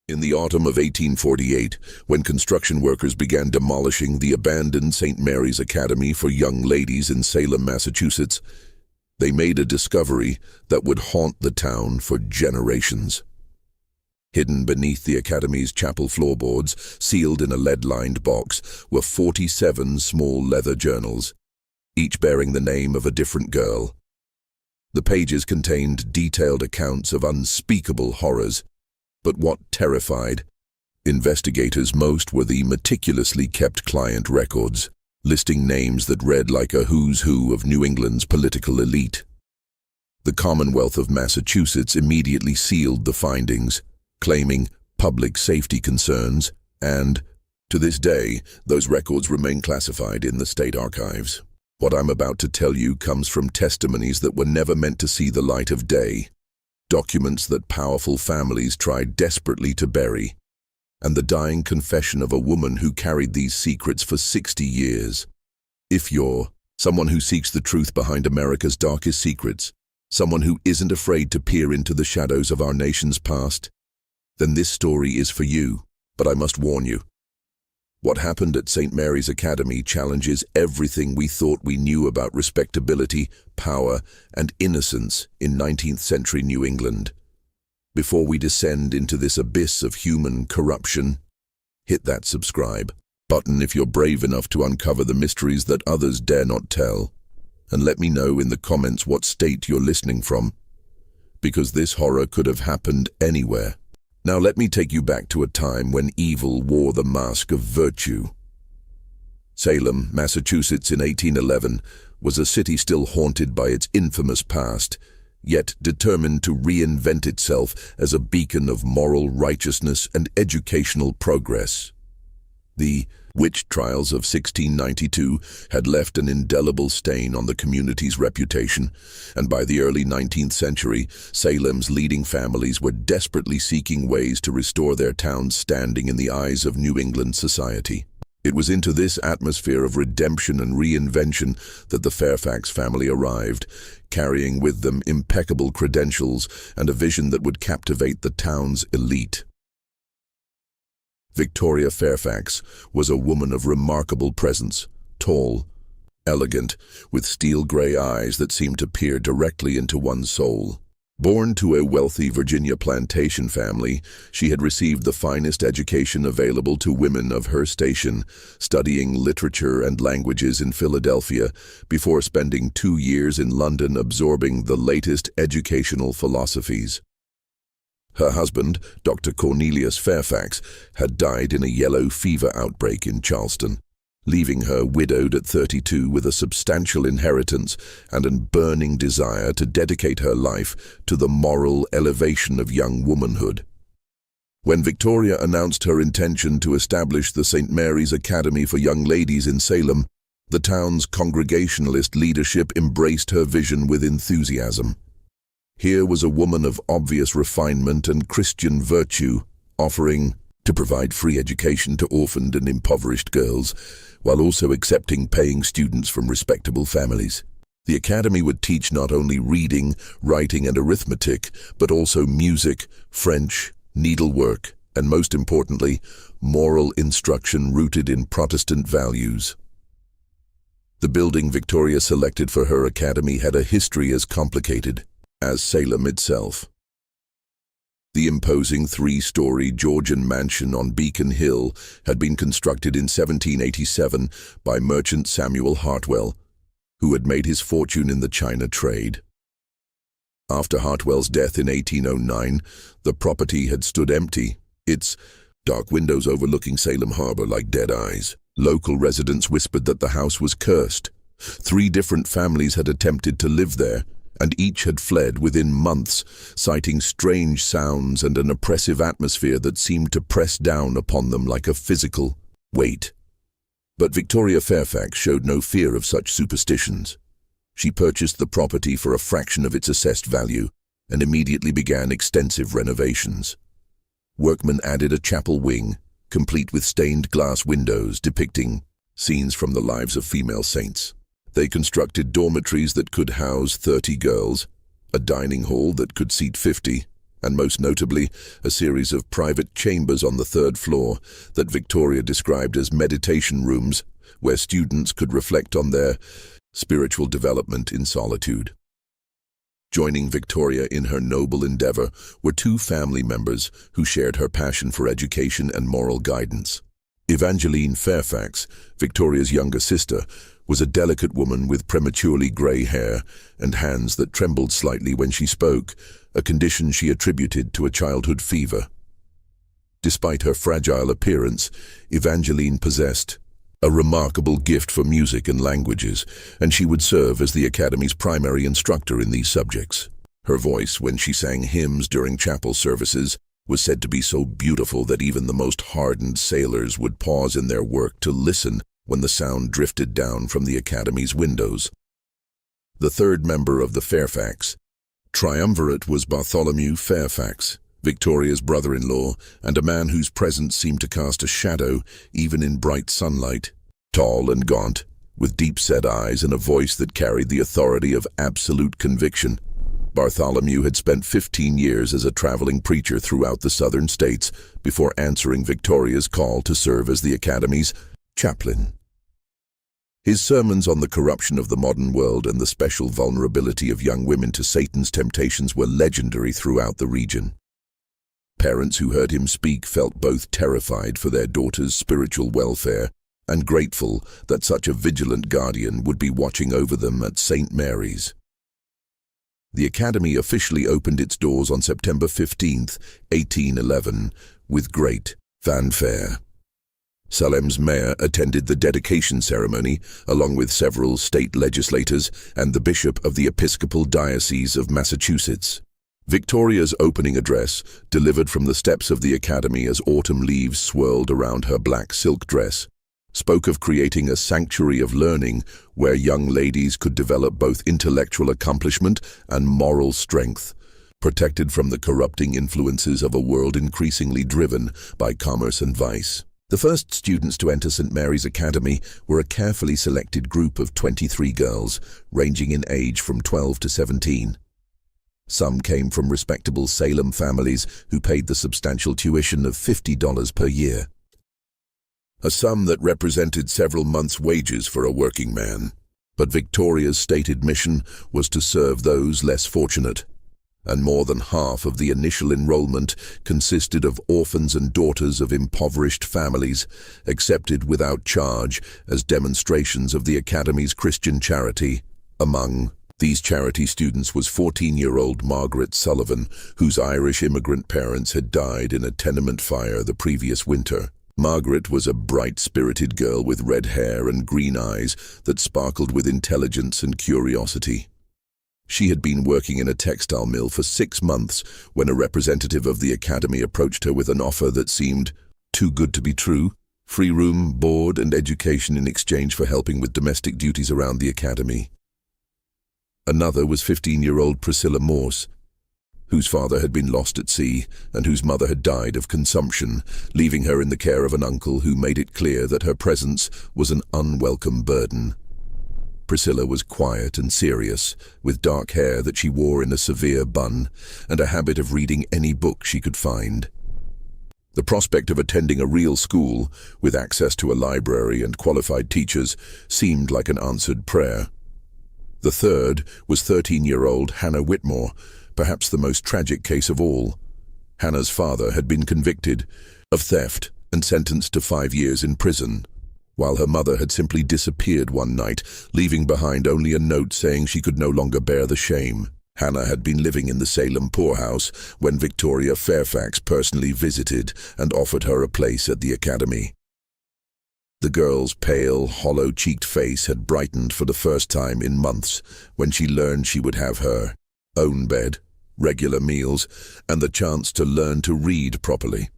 In the autumn of 1848, when construction workers began demolishing the abandoned St. Mary's Academy for young ladies in Salem, Massachusetts, they made a discovery that would haunt the town for generations. Hidden beneath the Academy's chapel floorboards, sealed in a lead-lined box, were 47 small leather journals, each bearing the name of a different girl. The pages contained detailed accounts of unspeakable horrors, but what terrified investigators most were the meticulously kept client records, listing names that read like a who's who of New England's political elite. The Commonwealth of Massachusetts immediately sealed the findings, claiming public safety concerns, and, to this day, those records remain classified in the state archives. What I'm about to tell you comes from testimonies that were never meant to see the light of day, documents that powerful families tried desperately to bury, and the dying confession of a woman who carried these secrets for 60 years. If you're someone who seeks the truth behind America's darkest secrets, someone who isn't afraid to peer into the shadows of our nation's past, then this story is for you. But I must warn you, what happened at St. Mary's Academy challenges everything we thought we knew about respectability, power, and innocence in 19th century New England. Before we descend into this abyss of human corruption, hit that subscribe button if you're brave enough to uncover the mysteries that others dare not tell, and let me know in the comments what state you're listening from, because this horror could have happened anywhere. Now let me take you back to a time when evil wore the mask of virtue. Salem, Massachusetts in 1811 was a city still haunted by its infamous past, yet determined to reinvent itself as a beacon of moral righteousness and educational progress. The witch trials of 1692 had left an indelible stain on the community's reputation, and by the early 19th century, Salem's leading families were desperately seeking ways to restore their town's standing in the eyes of New England society. It was into this atmosphere of redemption and reinvention that the Fairfax family arrived, carrying with them impeccable credentials and a vision that would captivate the town's elite. Victoria Fairfax was a woman of remarkable presence, tall, elegant, with steel-gray eyes that seemed to peer directly into one's soul. Born to a wealthy Virginia plantation family, she had received the finest education available to women of her station, studying literature and languages in Philadelphia before spending 2 years in London absorbing the latest educational philosophies. Her husband, Dr. Cornelius Fairfax, had died in a yellow fever outbreak in Charleston, leaving her widowed at 32 with a substantial inheritance and a burning desire to dedicate her life to the moral elevation of young womanhood. When Victoria announced her intention to establish the St. Mary's Academy for young ladies in Salem, the town's Congregationalist leadership embraced her vision with enthusiasm. Here was a woman of obvious refinement and Christian virtue, offering to provide free education to orphaned and impoverished girls, while also accepting paying students from respectable families. The academy would teach not only reading, writing, and arithmetic, but also music, French, needlework, and most importantly, moral instruction rooted in Protestant values. The building Victoria selected for her academy had a history as complicated as Salem itself. The imposing 3-story Georgian mansion on Beacon Hill had been constructed in 1787 by merchant Samuel Hartwell, who had made his fortune in the China trade. After Hartwell's death in 1809, the property had stood empty, its dark windows overlooking Salem Harbor like dead eyes. Local residents whispered that the house was cursed. 3 different families had attempted to live there, and each had fled within months, citing strange sounds and an oppressive atmosphere that seemed to press down upon them like a physical weight. But Victoria Fairfax showed no fear of such superstitions. She purchased the property for a fraction of its assessed value and immediately began extensive renovations. Workmen added a chapel wing, complete with stained glass windows depicting scenes from the lives of female saints. They constructed dormitories that could house 30 girls, a dining hall that could seat 50, and most notably, a series of private chambers on the third floor that Victoria described as meditation rooms where students could reflect on their spiritual development in solitude. Joining Victoria in her noble endeavor were two family members who shared her passion for education and moral guidance. Evangeline Fairfax, Victoria's younger sister, was a delicate woman with prematurely grey hair and hands that trembled slightly when she spoke, a condition she attributed to a childhood fever. Despite her fragile appearance, Evangeline possessed a remarkable gift for music and languages, and she would serve as the Academy's primary instructor in these subjects. Her voice, when she sang hymns during chapel services, was said to be so beautiful that even the most hardened sailors would pause in their work to listen when the sound drifted down from the Academy's windows. The third member of the Fairfax triumvirate was Bartholomew Fairfax, Victoria's brother-in-law, and a man whose presence seemed to cast a shadow even in bright sunlight. Tall and gaunt, with deep-set eyes and a voice that carried the authority of absolute conviction, Bartholomew had spent 15 years as a traveling preacher throughout the southern states before answering Victoria's call to serve as the Academy's chaplain. His sermons on the corruption of the modern world and the special vulnerability of young women to Satan's temptations were legendary throughout the region. Parents who heard him speak felt both terrified for their daughters' spiritual welfare and grateful that such a vigilant guardian would be watching over them at St. Mary's. The Academy officially opened its doors on September 15, 1811, with great fanfare. Salem's mayor attended the dedication ceremony, along with several state legislators and the bishop of the Episcopal Diocese of Massachusetts. Victoria's opening address, delivered from the steps of the Academy as autumn leaves swirled around her black silk dress, spoke of creating a sanctuary of learning where young ladies could develop both intellectual accomplishment and moral strength, protected from the corrupting influences of a world increasingly driven by commerce and vice. The first students to enter St. Mary's Academy were a carefully selected group of 23 girls, ranging in age from 12 to 17. Some came from respectable Salem families who paid the substantial tuition of $50 per year, a sum that represented several months' wages for a working man. But Victoria's stated mission was to serve those less fortunate, and more than half of the initial enrollment consisted of orphans and daughters of impoverished families, accepted without charge as demonstrations of the Academy's Christian charity. Among these charity students was 14-year-old Margaret Sullivan, whose Irish immigrant parents had died in a tenement fire the previous winter. Margaret was a bright-spirited girl with red hair and green eyes that sparkled with intelligence and curiosity. She had been working in a textile mill for 6 months when a representative of the Academy approached her with an offer that seemed too good to be true: free room, board, and education in exchange for helping with domestic duties around the Academy. Another was 15-year-old Priscilla Morse, whose father had been lost at sea and whose mother had died of consumption, leaving her in the care of an uncle who made it clear that her presence was an unwelcome burden. Priscilla was quiet and serious, with dark hair that she wore in a severe bun, and a habit of reading any book she could find. The prospect of attending a real school, with access to a library and qualified teachers, seemed like an answered prayer. The third was 13-year-old Hannah Whitmore, perhaps the most tragic case of all. Hannah's father had been convicted of theft and sentenced to 5 years in prison, while her mother had simply disappeared one night, leaving behind only a note saying she could no longer bear the shame. Hannah had been living in the Salem poorhouse when Victoria Fairfax personally visited and offered her a place at the Academy. The girl's pale, hollow-cheeked face had brightened for the first time in months when she learned she would have her own bed, regular meals, and the chance to learn to read properly.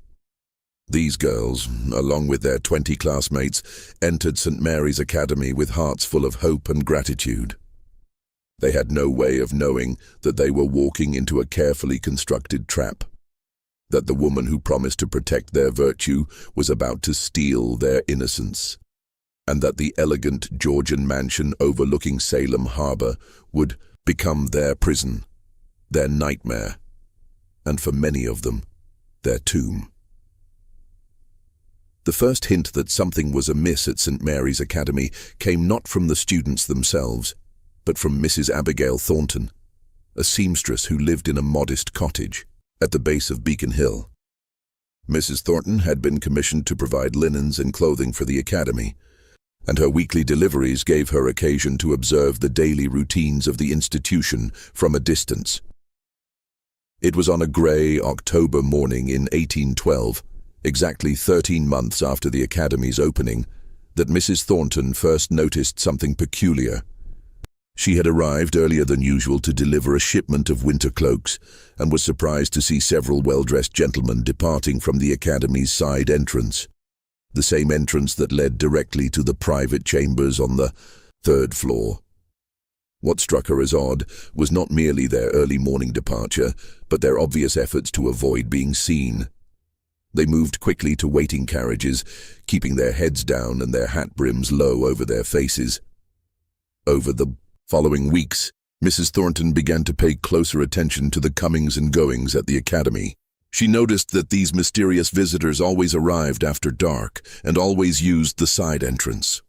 These girls, along with their 20 classmates, entered St. Mary's Academy with hearts full of hope and gratitude. They had no way of knowing that they were walking into a carefully constructed trap, that the woman who promised to protect their virtue was about to steal their innocence, and that the elegant Georgian mansion overlooking Salem Harbor would become their prison, their nightmare. and for many of them, their tomb. The first hint that something was amiss at St. Mary's Academy came not from the students themselves, but from Mrs. Abigail Thornton, a seamstress who lived in a modest cottage at the base of Beacon Hill. Mrs. Thornton had been commissioned to provide linens and clothing for the academy, and her weekly deliveries gave her occasion to observe the daily routines of the institution from a distance. It was on a grey October morning in 1812, exactly 13 months after the academy's opening, that Mrs. Thornton first noticed something peculiar. She had arrived earlier than usual to deliver a shipment of winter cloaks, and was surprised to see several well-dressed gentlemen departing from the academy's side entrance, the same entrance that led directly to the private chambers on the 3rd floor. What struck her as odd was not merely their early morning departure, but their obvious efforts to avoid being seen. They moved quickly to waiting carriages, keeping their heads down and their hat brims low over their faces. Over the following weeks, Mrs. Thornton began to pay closer attention to the comings and goings at the academy. She noticed that these mysterious visitors always arrived after dark and always used the side entrance.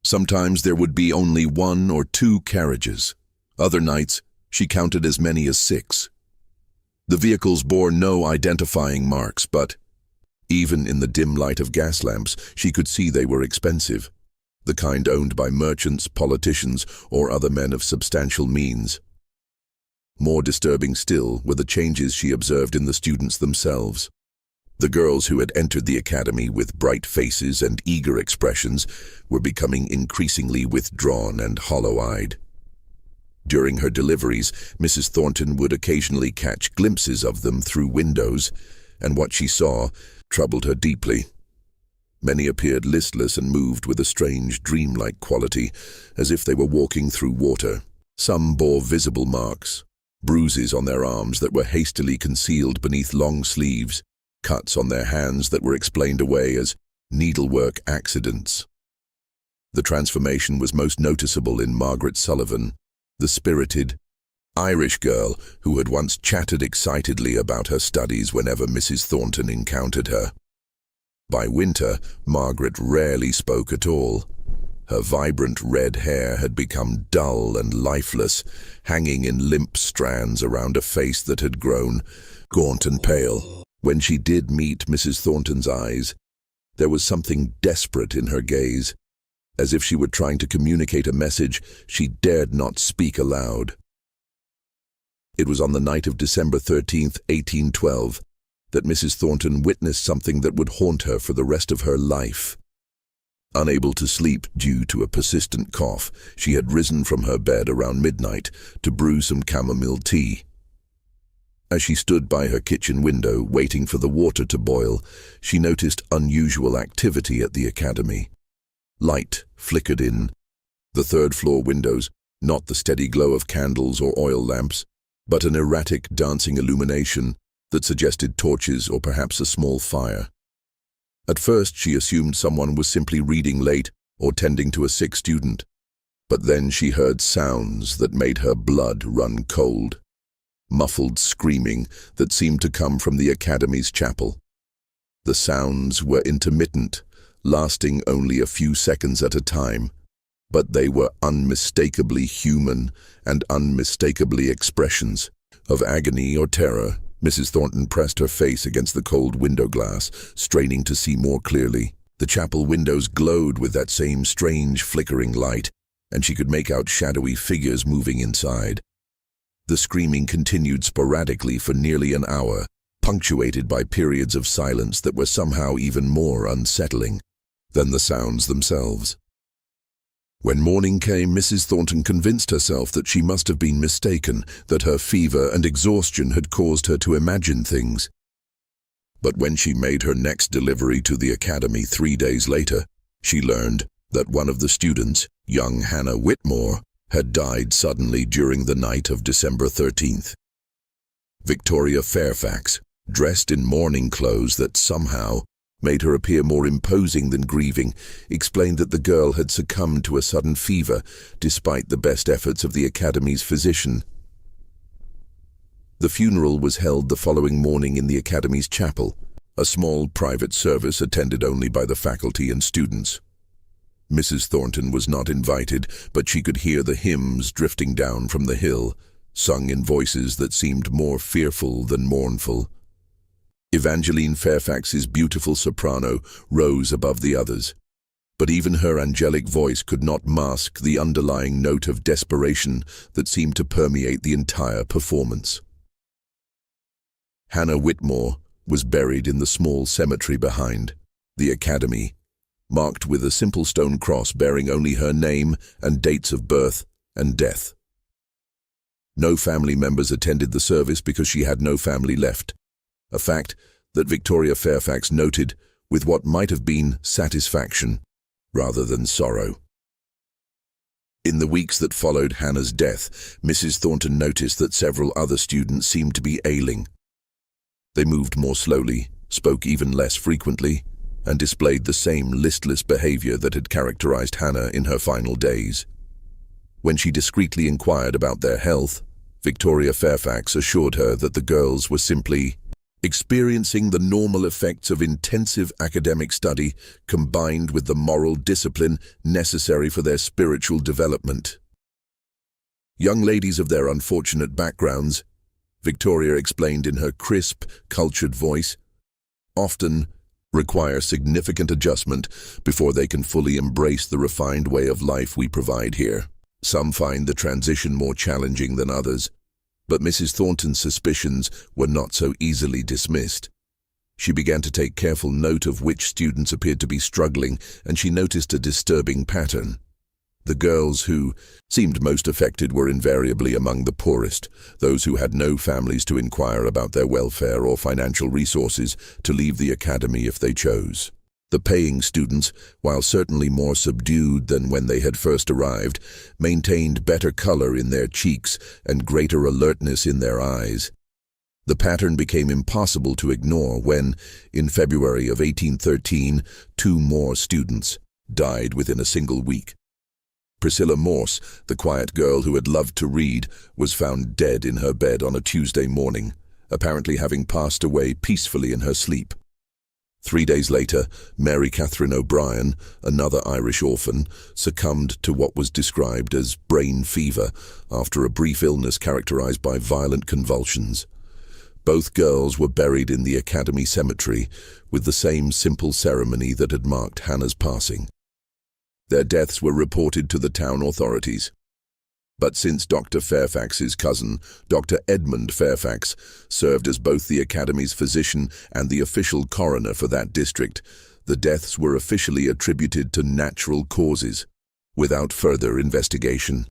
Sometimes there would be only 1 or 2 carriages. Other nights, she counted as many as 6. The vehicles bore no identifying marks, but, even in the dim light of gas lamps, she could see they were expensive, the kind owned by merchants, politicians, or other men of substantial means. More disturbing still were the changes she observed in the students themselves. The girls who had entered the academy with bright faces and eager expressions were becoming increasingly withdrawn and hollow-eyed. During her deliveries, Mrs. Thornton would occasionally catch glimpses of them through windows, and what she saw troubled her deeply. Many appeared listless and moved with a strange dreamlike quality, as if they were walking through water. Some bore visible marks, bruises on their arms that were hastily concealed beneath long sleeves, cuts on their hands that were explained away as needlework accidents. The transformation was most noticeable in Margaret Sullivan, the spirited Irish girl who had once chatted excitedly about her studies whenever Mrs. Thornton encountered her. By winter, Margaret rarely spoke at all. Her vibrant red hair had become dull and lifeless, hanging in limp strands around a face that had grown gaunt and pale. When she did meet Mrs. Thornton's eyes, there was something desperate in her gaze, as if she were trying to communicate a message she dared not speak aloud. It was on the night of December 13th, 1812, that Mrs. Thornton witnessed something that would haunt her for the rest of her life. Unable to sleep due to a persistent cough, she had risen from her bed around midnight to brew some chamomile tea. As she stood by her kitchen window, waiting for the water to boil, she noticed unusual activity at the academy. Light flickered in the 3rd floor windows, not the steady glow of candles or oil lamps, but an erratic dancing illumination that suggested torches or perhaps a small fire. At first she assumed someone was simply reading late or tending to a sick student, but then she heard sounds that made her blood run cold. Muffled screaming that seemed to come from the academy's chapel. The sounds were intermittent, lasting only a few seconds at a time, but they were unmistakably human and unmistakably expressions of agony or terror. Mrs. Thornton pressed her face against the cold window glass, straining to see more clearly. The chapel windows glowed with that same strange flickering light, and she could make out shadowy figures moving inside. The screaming continued sporadically for nearly an hour, punctuated by periods of silence that were somehow even more unsettling than the sounds themselves. When morning came, Mrs. Thornton convinced herself that she must have been mistaken, that her fever and exhaustion had caused her to imagine things. But when she made her next delivery to the academy 3 days later, she learned that one of the students, young Hannah Whitmore, had died suddenly during the night of December 13th. Victoria Fairfax, dressed in mourning clothes that somehow made her appear more imposing than grieving, explained that the girl had succumbed to a sudden fever despite the best efforts of the academy's physician. The funeral was held the following morning in the Academy's chapel, a small private service attended only by the faculty and students. Mrs. Thornton was not invited, but she could hear the hymns drifting down from the hill, sung in voices that seemed more fearful than mournful. Evangeline Fairfax's beautiful soprano rose above the others, but even her angelic voice could not mask the underlying note of desperation that seemed to permeate the entire performance. Hannah Whitmore was buried in the small cemetery behind the Academy, marked with a simple stone cross bearing only her name and dates of birth and death. No family members attended the service because she had no family left, a fact that Victoria Fairfax noted with what might have been satisfaction rather than sorrow. In the weeks that followed Hannah's death, Mrs. Thornton noticed that several other students seemed to be ailing. They moved more slowly, spoke even less frequently, and displayed the same listless behavior that had characterized Hannah in her final days. When she discreetly inquired about their health, Victoria Fairfax assured her that the girls were simply experiencing the normal effects of intensive academic study combined with the moral discipline necessary for their spiritual development. Young ladies of their unfortunate backgrounds, Victoria explained in her crisp, cultured voice, often require significant adjustment before they can fully embrace the refined way of life we provide here. Some find the transition more challenging than others, but Mrs. Thornton's suspicions were not so easily dismissed. She began to take careful note of which students appeared to be struggling, and she noticed a disturbing pattern. The girls who seemed most affected were invariably among the poorest, those who had no families to inquire about their welfare or financial resources to leave the academy if they chose. The paying students, while certainly more subdued than when they had first arrived, maintained better color in their cheeks and greater alertness in their eyes. The pattern became impossible to ignore when, in February of 1813, 2 more students died within a single week. Priscilla Morse, the quiet girl who had loved to read, was found dead in her bed on a Tuesday morning, apparently having passed away peacefully in her sleep. 3 days later, Mary Catherine O'Brien, another Irish orphan, succumbed to what was described as brain fever after a brief illness characterized by violent convulsions. Both girls were buried in the Academy Cemetery with the same simple ceremony that had marked Hannah's passing. Their deaths were reported to the town authorities. But since Dr. Fairfax's cousin, Dr. Edmund Fairfax, served as both the Academy's physician and the official coroner for that district, the deaths were officially attributed to natural causes, without further investigation.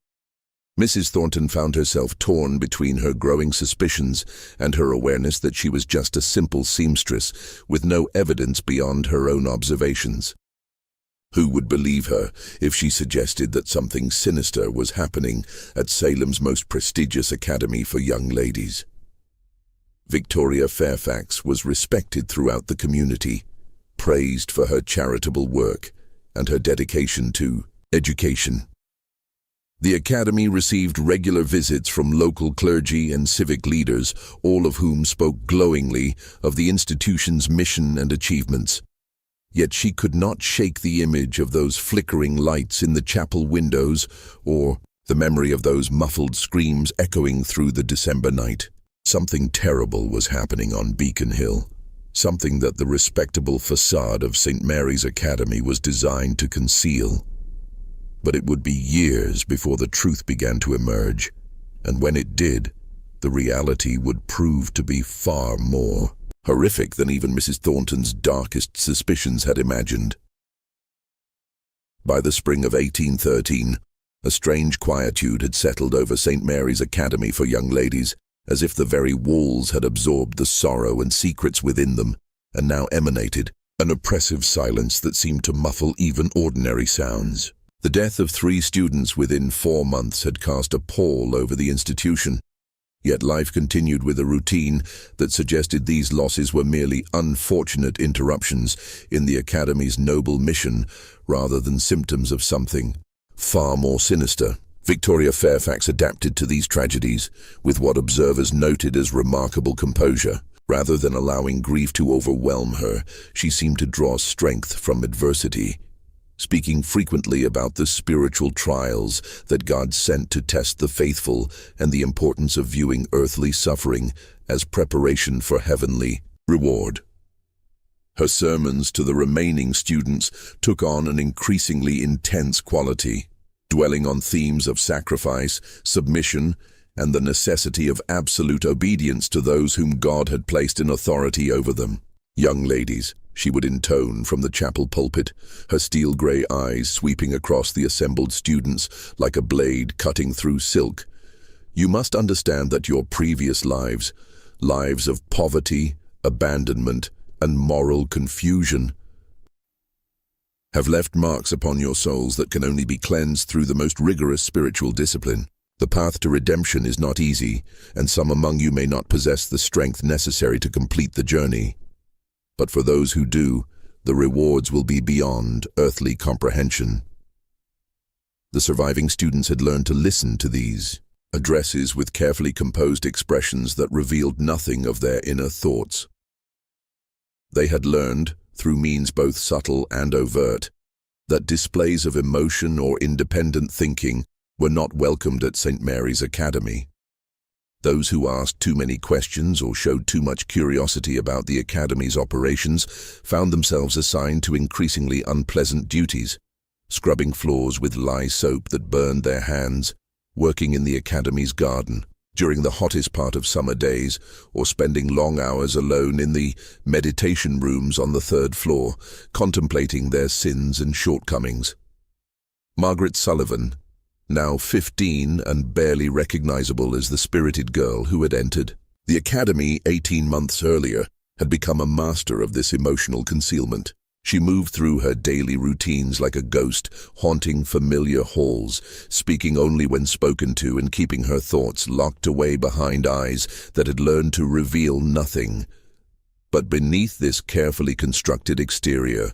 Mrs. Thornton found herself torn between her growing suspicions and her awareness that she was just a simple seamstress with no evidence beyond her own observations. Who would believe her if she suggested that something sinister was happening at Salem's most prestigious academy for young ladies? Victoria Fairfax was respected throughout the community, praised for her charitable work and her dedication to education. The academy received regular visits from local clergy and civic leaders, all of whom spoke glowingly of the institution's mission and achievements. Yet she could not shake the image of those flickering lights in the chapel windows or the memory of those muffled screams echoing through the December night. Something terrible was happening on Beacon Hill, something that the respectable facade of St. Mary's Academy was designed to conceal. But it would be years before the truth began to emerge, and when it did, the reality would prove to be far more horrific than even Mrs. Thornton's darkest suspicions had imagined. By the spring of 1813, a strange quietude had settled over St. Mary's Academy for young ladies, as if the very walls had absorbed the sorrow and secrets within them, and now emanated an oppressive silence that seemed to muffle even ordinary sounds. The death of 3 students within 4 months had cast a pall over the institution. Yet life continued with a routine that suggested these losses were merely unfortunate interruptions in the Academy's noble mission rather than symptoms of something far more sinister. Victoria Fairfax adapted to these tragedies with what observers noted as remarkable composure. Rather than allowing grief to overwhelm her, she seemed to draw strength from adversity, speaking frequently about the spiritual trials that God sent to test the faithful and the importance of viewing earthly suffering as preparation for heavenly reward. Her sermons to the remaining students took on an increasingly intense quality, dwelling on themes of sacrifice, submission, and the necessity of absolute obedience to those whom God had placed in authority over them. "Young ladies," she would intone from the chapel pulpit, her steel-gray eyes sweeping across the assembled students like a blade cutting through silk, "you must understand that your previous lives, lives of poverty, abandonment, and moral confusion, have left marks upon your souls that can only be cleansed through the most rigorous spiritual discipline. The path to redemption is not easy, and some among you may not possess the strength necessary to complete the journey. But for those who do, the rewards will be beyond earthly comprehension." The surviving students had learned to listen to these addresses with carefully composed expressions that revealed nothing of their inner thoughts. They had learned, through means both subtle and overt, that displays of emotion or independent thinking were not welcomed at St. Mary's Academy. Those who asked too many questions or showed too much curiosity about the Academy's operations found themselves assigned to increasingly unpleasant duties, scrubbing floors with lye soap that burned their hands, working in the Academy's garden during the hottest part of summer days, or spending long hours alone in the meditation rooms on the third floor, contemplating their sins and shortcomings. Margaret Sullivan, now 15 and barely recognizable as the spirited girl who had entered the Academy 18 months earlier, had become a master of this emotional concealment. She moved through her daily routines like a ghost, haunting familiar halls, speaking only when spoken to and keeping her thoughts locked away behind eyes that had learned to reveal nothing. But beneath this carefully constructed exterior,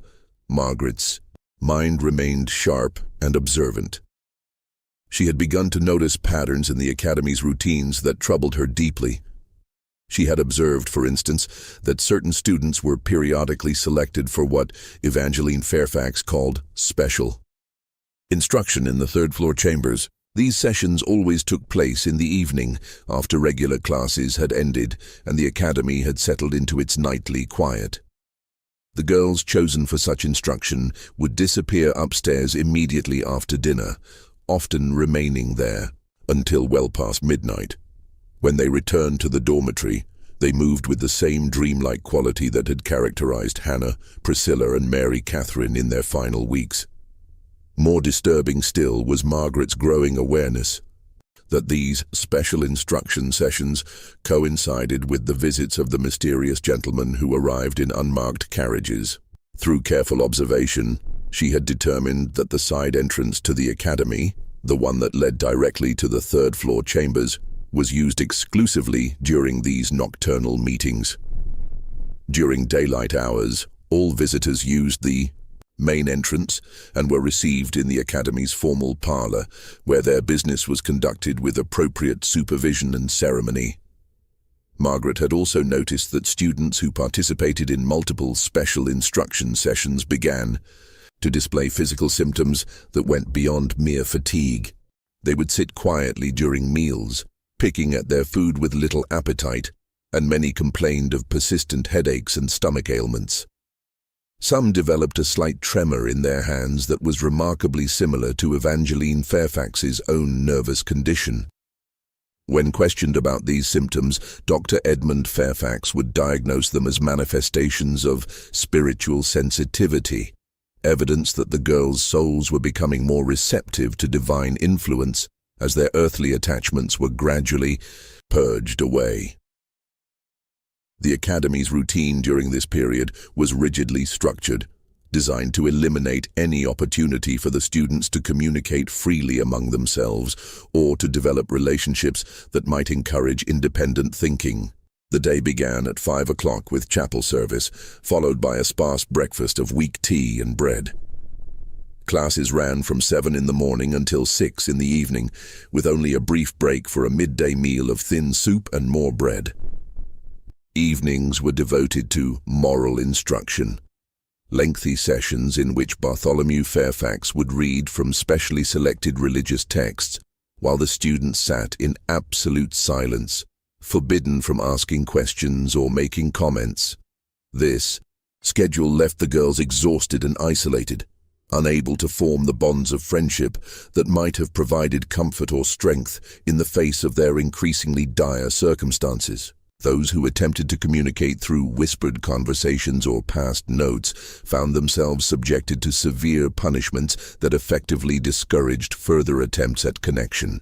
Margaret's mind remained sharp and observant. She had begun to notice patterns in the Academy's routines that troubled her deeply. She had observed, for instance, that certain students were periodically selected for what Evangeline Fairfax called special instruction in the third-floor chambers. These sessions always took place in the evening, after regular classes had ended and the Academy had settled into its nightly quiet. The girls chosen for such instruction would disappear upstairs immediately after dinner, often remaining there until well past midnight. When they returned to the dormitory, they moved with the same dreamlike quality that had characterized Hannah, Priscilla, and Mary Catherine in their final weeks. More disturbing still was Margaret's growing awareness that these special instruction sessions coincided with the visits of the mysterious gentlemen who arrived in unmarked carriages. Through careful observation, she had determined that the side entrance to the Academy, the one that led directly to the third-floor chambers, was used exclusively during these nocturnal meetings. During daylight hours, all visitors used the main entrance and were received in the Academy's formal parlor, where their business was conducted with appropriate supervision and ceremony. Margaret had also noticed that students who participated in multiple special instruction sessions began to display physical symptoms that went beyond mere fatigue. They would sit quietly during meals, picking at their food with little appetite, and many complained of persistent headaches and stomach ailments. Some developed a slight tremor in their hands that was remarkably similar to Evangeline Fairfax's own nervous condition. When questioned about these symptoms, Dr. Edmund Fairfax would diagnose them as manifestations of spiritual sensitivity, evidence that the girls' souls were becoming more receptive to divine influence as their earthly attachments were gradually purged away. The Academy's routine during this period was rigidly structured, designed to eliminate any opportunity for the students to communicate freely among themselves or to develop relationships that might encourage independent thinking. The day began at 5 o'clock with chapel service, followed by a sparse breakfast of weak tea and bread. Classes ran from 7 in the morning until 6 in the evening, with only a brief break for a midday meal of thin soup and more bread. Evenings were devoted to moral instruction, lengthy sessions in which Bartholomew Fairfax would read from specially selected religious texts, while the students sat in absolute silence, forbidden from asking questions or making comments. This schedule left the girls exhausted and isolated, unable to form the bonds of friendship that might have provided comfort or strength in the face of their increasingly dire circumstances. Those who attempted to communicate through whispered conversations or passed notes found themselves subjected to severe punishments that effectively discouraged further attempts at connection.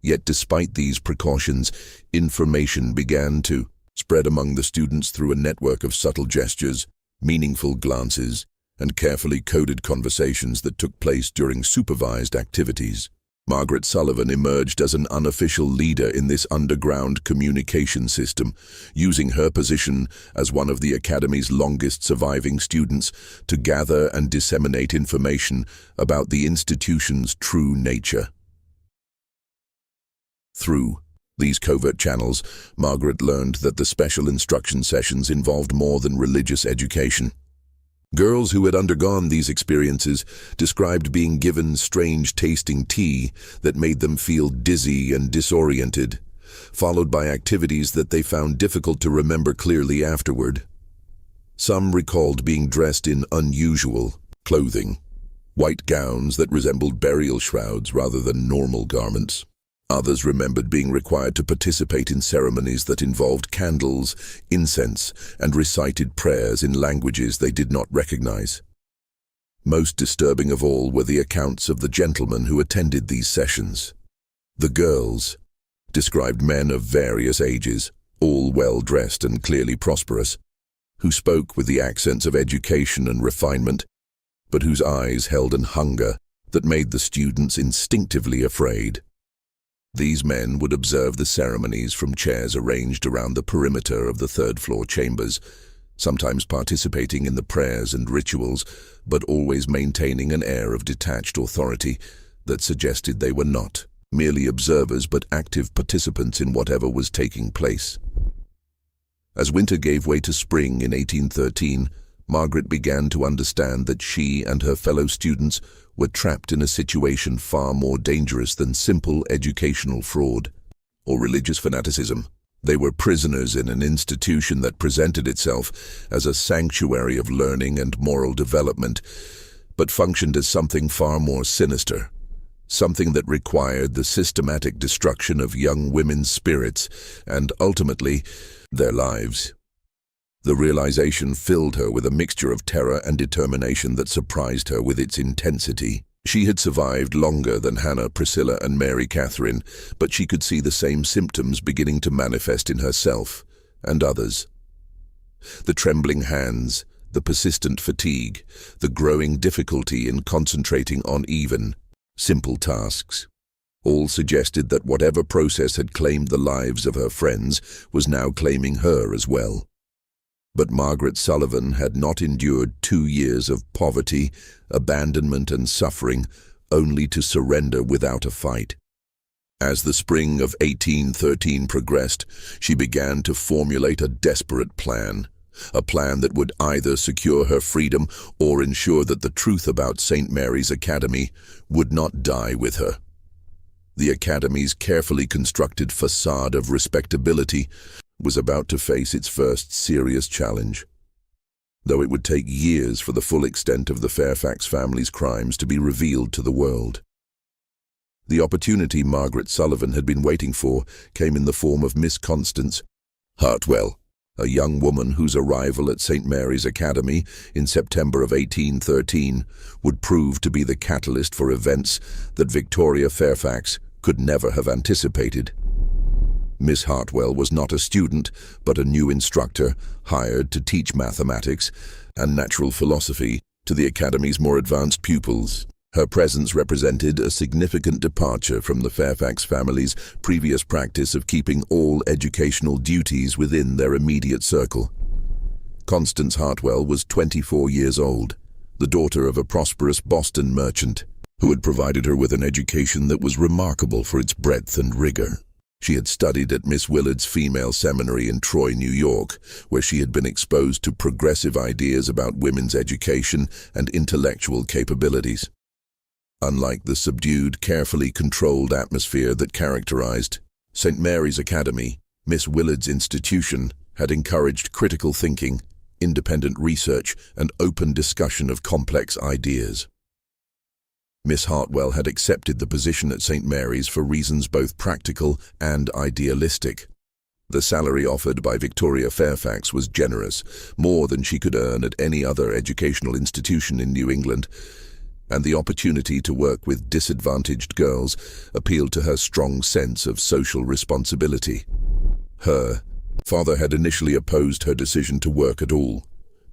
Yet despite these precautions, information began to spread among the students through a network of subtle gestures, meaningful glances, and carefully coded conversations that took place during supervised activities. Margaret Sullivan emerged as an unofficial leader in this underground communication system, using her position as one of the Academy's longest surviving students to gather and disseminate information about the institution's true nature. Through these covert channels, Margaret learned that the special instruction sessions involved more than religious education. Girls who had undergone these experiences described being given strange-tasting tea that made them feel dizzy and disoriented, followed by activities that they found difficult to remember clearly afterward. Some recalled being dressed in unusual clothing, white gowns that resembled burial shrouds rather than normal garments. Others remembered being required to participate in ceremonies that involved candles, incense, and recited prayers in languages they did not recognize. Most disturbing of all were the accounts of the gentlemen who attended these sessions. The girls described men of various ages, all well-dressed and clearly prosperous, who spoke with the accents of education and refinement, but whose eyes held an hunger that made the students instinctively afraid. These men would observe the ceremonies from chairs arranged around the perimeter of the third-floor chambers, sometimes participating in the prayers and rituals, but always maintaining an air of detached authority that suggested they were not merely observers but active participants in whatever was taking place. As winter gave way to spring in 1813, Margaret began to understand that she and her fellow students were trapped in a situation far more dangerous than simple educational fraud or religious fanaticism. They were prisoners in an institution that presented itself as a sanctuary of learning and moral development, but functioned as something far more sinister, something that required the systematic destruction of young women's spirits and, ultimately, their lives. The realization filled her with a mixture of terror and determination that surprised her with its intensity. She had survived longer than Hannah, Priscilla, and Mary Catherine, but she could see the same symptoms beginning to manifest in herself and others. The trembling hands, the persistent fatigue, the growing difficulty in concentrating on even, simple tasks, all suggested that whatever process had claimed the lives of her friends was now claiming her as well. But Margaret Sullivan had not endured 2 years of poverty, abandonment, and suffering, only to surrender without a fight. As the spring of 1813 progressed, she began to formulate a desperate plan, a plan that would either secure her freedom or ensure that the truth about St. Mary's Academy would not die with her. The Academy's carefully constructed facade of respectability was about to face its first serious challenge, though it would take years for the full extent of the Fairfax family's crimes to be revealed to the world. The opportunity Margaret Sullivan had been waiting for came in the form of Miss Constance Hartwell, a young woman whose arrival at St. Mary's Academy in September of 1813 would prove to be the catalyst for events that Victoria Fairfax could never have anticipated. Miss Hartwell was not a student, but a new instructor hired to teach mathematics and natural philosophy to the Academy's more advanced pupils. Her presence represented a significant departure from the Fairfax family's previous practice of keeping all educational duties within their immediate circle. Constance Hartwell was 24 years old, the daughter of a prosperous Boston merchant, who had provided her with an education that was remarkable for its breadth and rigor. She had studied at Miss Willard's Female Seminary in Troy, New York, where she had been exposed to progressive ideas about women's education and intellectual capabilities. Unlike the subdued, carefully controlled atmosphere that characterized St. Mary's Academy, Miss Willard's institution had encouraged critical thinking, independent research, and open discussion of complex ideas. Miss Hartwell had accepted the position at St. Mary's for reasons both practical and idealistic. The salary offered by Victoria Fairfax was generous, more than she could earn at any other educational institution in New England, and the opportunity to work with disadvantaged girls appealed to her strong sense of social responsibility. Her father had initially opposed her decision to work at all,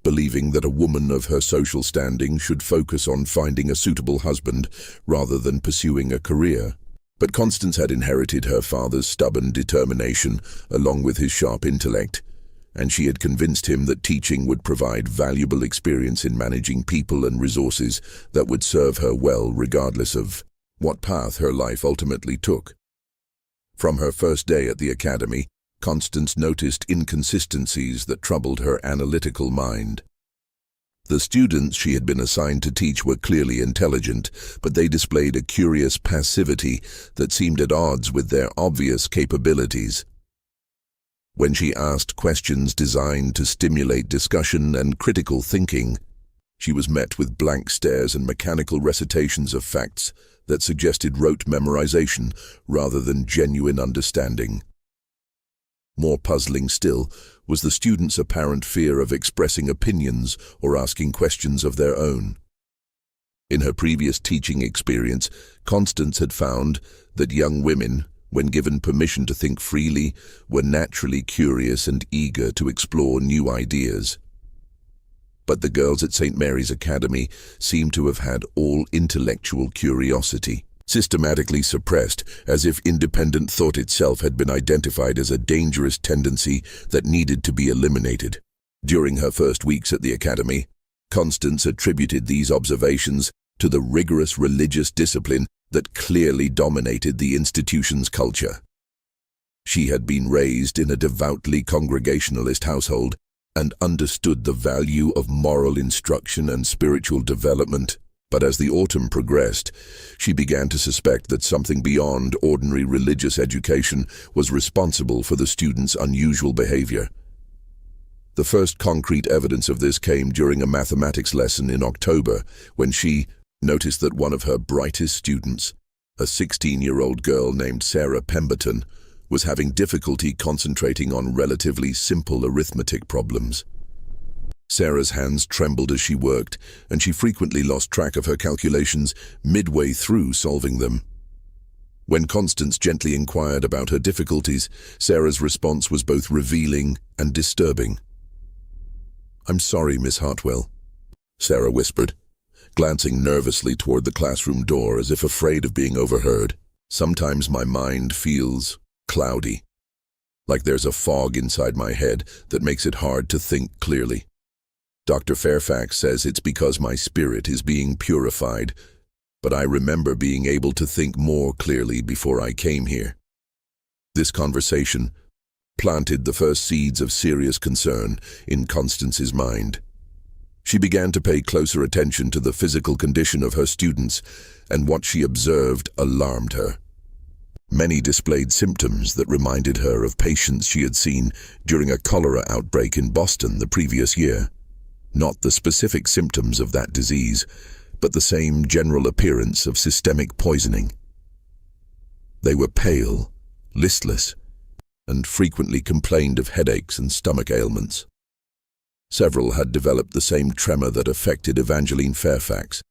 believing that a woman of her social standing should focus on finding a suitable husband rather than pursuing a career. But Constance had inherited her father's stubborn determination along with his sharp intellect, and she had convinced him that teaching would provide valuable experience in managing people and resources that would serve her well regardless of what path her life ultimately took. From her first day at the academy, Constance noticed inconsistencies that troubled her analytical mind. The students she had been assigned to teach were clearly intelligent, but they displayed a curious passivity that seemed at odds with their obvious capabilities. When she asked questions designed to stimulate discussion and critical thinking, she was met with blank stares and mechanical recitations of facts that suggested rote memorization rather than genuine understanding. More puzzling still was the students' apparent fear of expressing opinions or asking questions of their own. In her previous teaching experience, Constance had found that young women, when given permission to think freely, were naturally curious and eager to explore new ideas. But the girls at St. Mary's Academy seemed to have had all intellectual curiosity systematically suppressed, as if independent thought itself had been identified as a dangerous tendency that needed to be eliminated. During her first weeks at the academy, Constance attributed these observations to the rigorous religious discipline that clearly dominated the institution's culture. She had been raised in a devoutly Congregationalist household and understood the value of moral instruction and spiritual development. But as the autumn progressed, she began to suspect that something beyond ordinary religious education was responsible for the students' unusual behavior. The first concrete evidence of this came during a mathematics lesson in October, when she noticed that one of her brightest students, a 16-year-old girl named Sarah Pemberton, was having difficulty concentrating on relatively simple arithmetic problems. Sarah's hands trembled as she worked, and she frequently lost track of her calculations midway through solving them. When Constance gently inquired about her difficulties, Sarah's response was both revealing and disturbing. "I'm sorry, Miss Hartwell," Sarah whispered, glancing nervously toward the classroom door as if afraid of being overheard. "Sometimes my mind feels cloudy, like there's a fog inside my head that makes it hard to think clearly. Dr. Fairfax says it's because my spirit is being purified, but I remember being able to think more clearly before I came here." This conversation planted the first seeds of serious concern in Constance's mind. She began to pay closer attention to the physical condition of her students, and what she observed alarmed her. Many displayed symptoms that reminded her of patients she had seen during a cholera outbreak in Boston the previous year. Not the specific symptoms of that disease, but the same general appearance of systemic poisoning. They were pale, listless, and frequently complained of headaches and stomach ailments. Several had developed the same tremor that affected Evangeline Fairfax,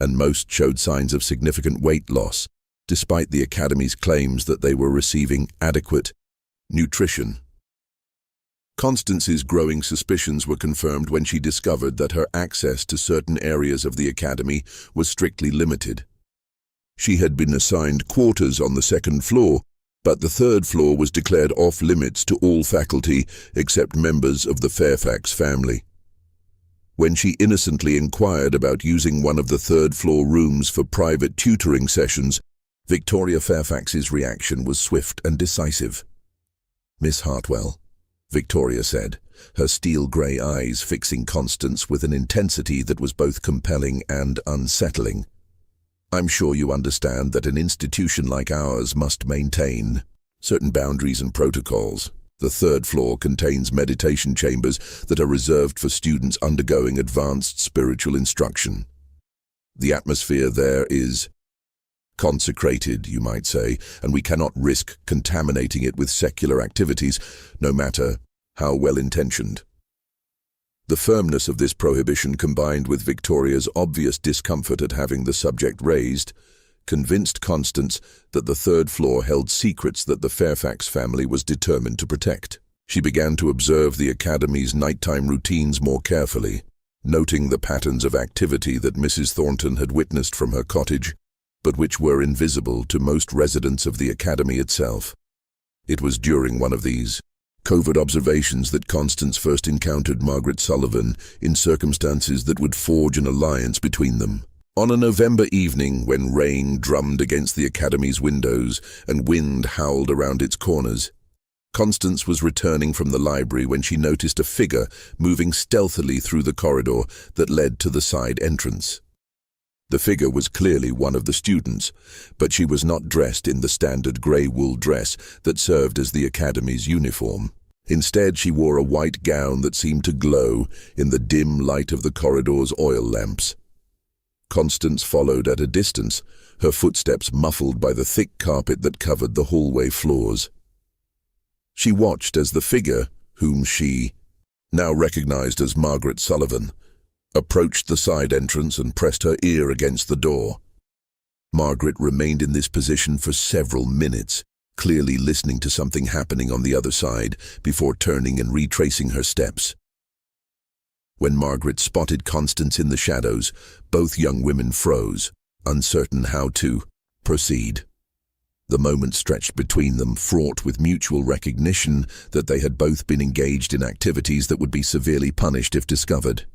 and most showed signs of significant weight loss, despite the Academy's claims that they were receiving adequate nutrition. Constance's growing suspicions were confirmed when she discovered that her access to certain areas of the academy was strictly limited. She had been assigned quarters on the second floor, but the third floor was declared off-limits to all faculty except members of the Fairfax family. When she innocently inquired about using one of the third-floor rooms for private tutoring sessions, Victoria Fairfax's reaction was swift and decisive. "Miss Hartwell," Victoria said, her steel-grey eyes fixing Constance with an intensity that was both compelling and unsettling. "I'm sure you understand that an institution like ours must maintain certain boundaries and protocols. The third floor contains meditation chambers that are reserved for students undergoing advanced spiritual instruction. The atmosphere there is consecrated, you might say, and we cannot risk contaminating it with secular activities, no matter how well-intentioned." The firmness of this prohibition, combined with Victoria's obvious discomfort at having the subject raised, convinced Constance that the third floor held secrets that the Fairfax family was determined to protect. She began to observe the academy's nighttime routines more carefully, noting the patterns of activity that Mrs. Thornton had witnessed from her cottage, but which were invisible to most residents of the academy itself. It was during one of these covert observations that Constance first encountered Margaret Sullivan in circumstances that would forge an alliance between them. On a November evening, when rain drummed against the academy's windows and wind howled around its corners, Constance was returning from the library when she noticed a figure moving stealthily through the corridor that led to the side entrance. The figure was clearly one of the students, but she was not dressed in the standard grey wool dress that served as the academy's uniform. Instead, she wore a white gown that seemed to glow in the dim light of the corridor's oil lamps. Constance followed at a distance, her footsteps muffled by the thick carpet that covered the hallway floors. She watched as the figure, whom she now recognized as Margaret Sullivan, approached the side entrance and pressed her ear against the door. Margaret remained in this position for several minutes, clearly listening to something happening on the other side, before turning and retracing her steps. When Margaret spotted Constance in the shadows, both young women froze, uncertain how to proceed. The moment stretched between them, fraught with mutual recognition that they had both been engaged in activities that would be severely punished if discovered.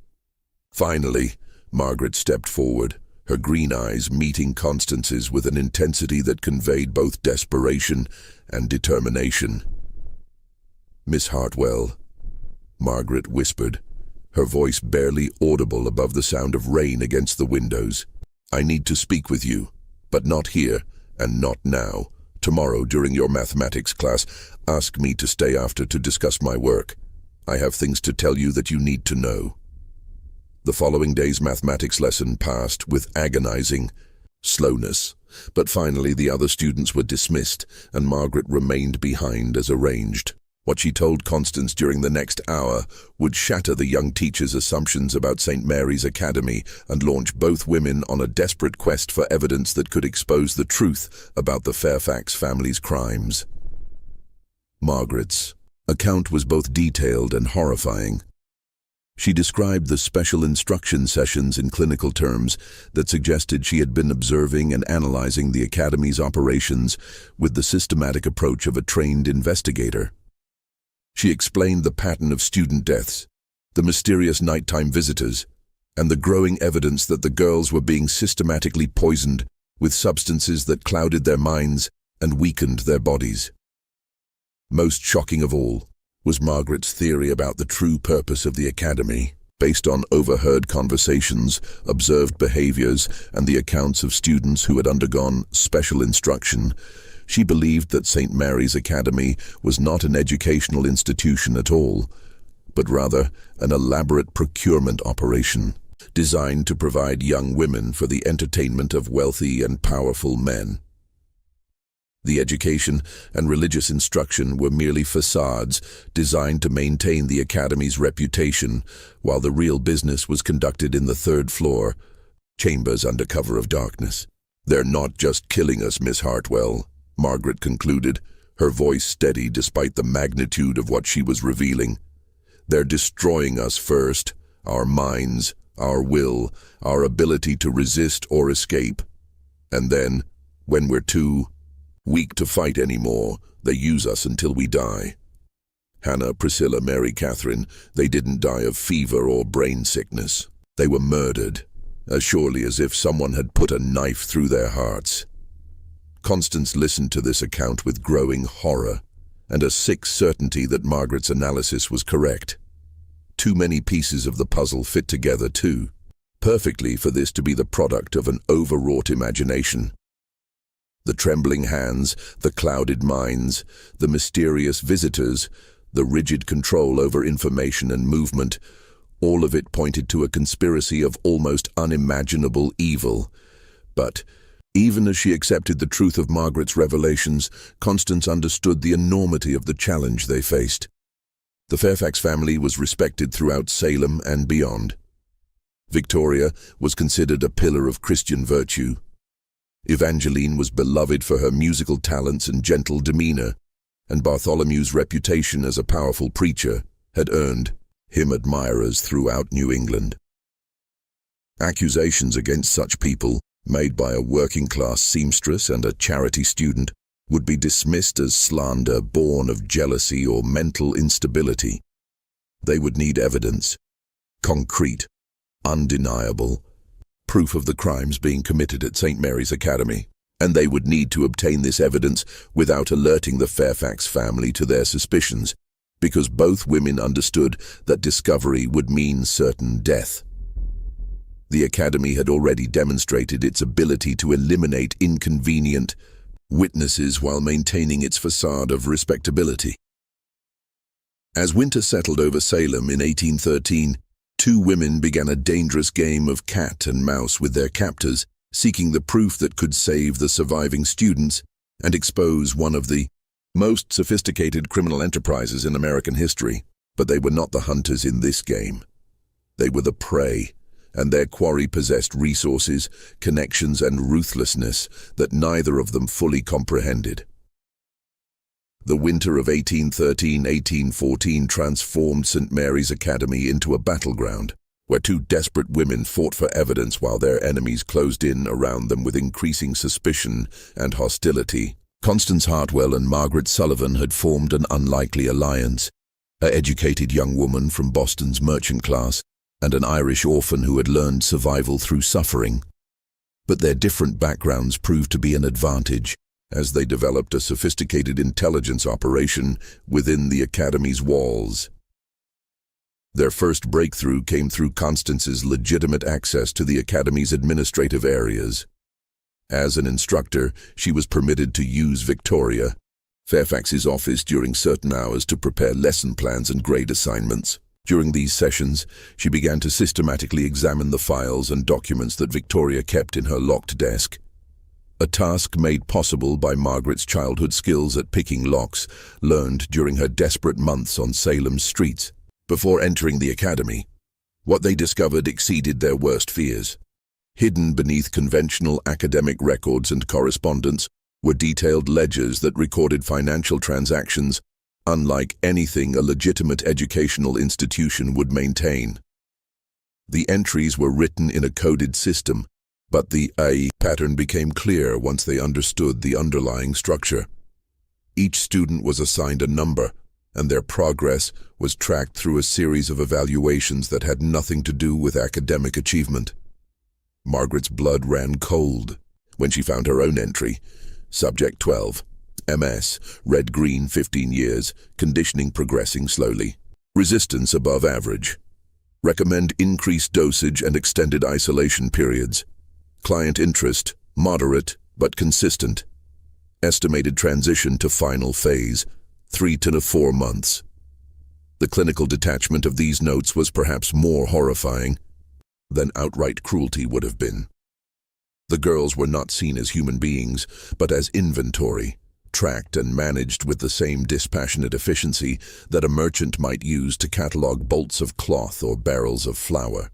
Finally, Margaret stepped forward, her green eyes meeting Constance's with an intensity that conveyed both desperation and determination. "Miss Hartwell," Margaret whispered, her voice barely audible above the sound of rain against the windows. "I need to speak with you, but not here and not now. Tomorrow, during your mathematics class, ask me to stay after to discuss my work. I have things to tell you that you need to know." The following day's mathematics lesson passed with agonizing slowness, but finally the other students were dismissed and Margaret remained behind as arranged. What she told Constance during the next hour would shatter the young teacher's assumptions about St. Mary's Academy and launch both women on a desperate quest for evidence that could expose the truth about the Fairfax family's crimes. Margaret's account was both detailed and horrifying. She described the special instruction sessions in clinical terms that suggested she had been observing and analyzing the Academy's operations with the systematic approach of a trained investigator. She explained the pattern of student deaths, the mysterious nighttime visitors, and the growing evidence that the girls were being systematically poisoned with substances that clouded their minds and weakened their bodies. Most shocking of all was Margaret's theory about the true purpose of the Academy. Based on overheard conversations, observed behaviors, and the accounts of students who had undergone special instruction, she believed that St. Mary's Academy was not an educational institution at all, but rather an elaborate procurement operation designed to provide young women for the entertainment of wealthy and powerful men. The education and religious instruction were merely facades designed to maintain the Academy's reputation, while the real business was conducted in the third floor, chambers under cover of darkness. "They're not just killing us, Miss Hartwell," Margaret concluded, her voice steady despite the magnitude of what she was revealing. "They're destroying us first, our minds, our will, our ability to resist or escape. And then, when we're too weak to fight anymore, they use us until we die." Hannah, Priscilla, Mary, Catherine, they didn't die of fever or brain sickness. They were murdered, as surely as if someone had put a knife through their hearts. Constance listened to this account with growing horror and a sick certainty that Margaret's analysis was correct. Too many pieces of the puzzle fit together too, perfectly for this to be the product of an overwrought imagination. The trembling hands, the clouded minds, the mysterious visitors, the rigid control over information and movement, all of it pointed to a conspiracy of almost unimaginable evil. But even as she accepted the truth of Margaret's revelations, Constance understood the enormity of the challenge they faced. The Fairfax family was respected throughout Salem and beyond. Victoria was considered a pillar of Christian virtue. Evangeline was beloved for her musical talents and gentle demeanor, and Bartholomew's reputation as a powerful preacher had earned him admirers throughout New England. Accusations against such people, made by a working-class seamstress and a charity student, would be dismissed as slander born of jealousy or mental instability. They would need evidence, concrete, undeniable, proof of the crimes being committed at St. Mary's Academy, and they would need to obtain this evidence without alerting the Fairfax family to their suspicions, because both women understood that discovery would mean certain death. The Academy had already demonstrated its ability to eliminate inconvenient witnesses while maintaining its facade of respectability. As winter settled over Salem in 1813, two women began a dangerous game of cat and mouse with their captors, seeking the proof that could save the surviving students and expose one of the most sophisticated criminal enterprises in American history. But they were not the hunters in this game. They were the prey, and their quarry possessed resources, connections, and ruthlessness that neither of them fully comprehended. The winter of 1813-1814 transformed St. Mary's Academy into a battleground, where two desperate women fought for evidence while their enemies closed in around them with increasing suspicion and hostility. Constance Hartwell and Margaret Sullivan had formed an unlikely alliance, an educated young woman from Boston's merchant class, and an Irish orphan who had learned survival through suffering. But their different backgrounds proved to be an advantage, as they developed a sophisticated intelligence operation within the Academy's walls. Their first breakthrough came through Constance's legitimate access to the Academy's administrative areas. As an instructor, she was permitted to use Victoria, Fairfax's office, during certain hours to prepare lesson plans and grade assignments. During these sessions, she began to systematically examine the files and documents that Victoria kept in her locked desk. A task made possible by Margaret's childhood skills at picking locks, learned during her desperate months on Salem's streets. Before entering the Academy, what they discovered exceeded their worst fears. Hidden beneath conventional academic records and correspondence were detailed ledgers that recorded financial transactions unlike anything a legitimate educational institution would maintain. The entries were written in a coded system, but the pattern became clear once they understood the underlying structure. Each student was assigned a number, and their progress was tracked through a series of evaluations that had nothing to do with academic achievement. Margaret's blood ran cold when she found her own entry. Subject 12. MS, red-green, 15 years, conditioning progressing slowly. Resistance above average. Recommend increased dosage and extended isolation periods. Client interest, moderate but consistent. Estimated transition to final phase, 3 to 4 months. The clinical detachment of these notes was perhaps more horrifying than outright cruelty would have been. The girls were not seen as human beings, but as inventory, tracked and managed with the same dispassionate efficiency that a merchant might use to catalog bolts of cloth or barrels of flour.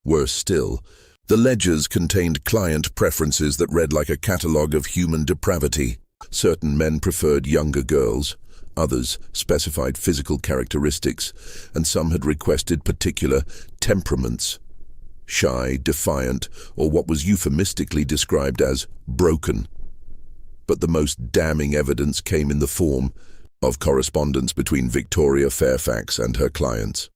Worse still, the ledgers contained client preferences that read like a catalogue of human depravity. Certain men preferred younger girls, others specified physical characteristics, and some had requested particular temperaments: shy, defiant, or what was euphemistically described as broken. But the most damning evidence came in the form of correspondence between Victoria Fairfax and her clients.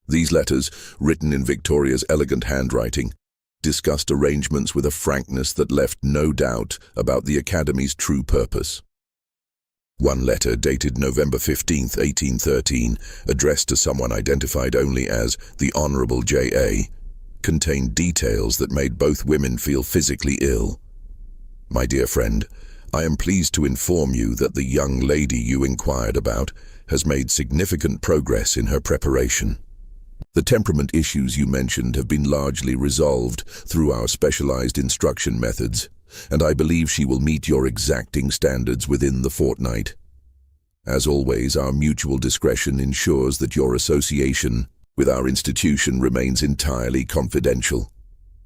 These letters, written in Victoria's elegant handwriting, discussed arrangements with a frankness that left no doubt about the Academy's true purpose. One letter, dated November 15, 1813, addressed to someone identified only as the Honourable J.A., contained details that made both women feel physically ill. "My dear friend, I am pleased to inform you that the young lady you inquired about has made significant progress in her preparation. The temperament issues you mentioned have been largely resolved through our specialized instruction methods, and I believe she will meet your exacting standards within the fortnight. As always, our mutual discretion ensures that your association with our institution remains entirely confidential.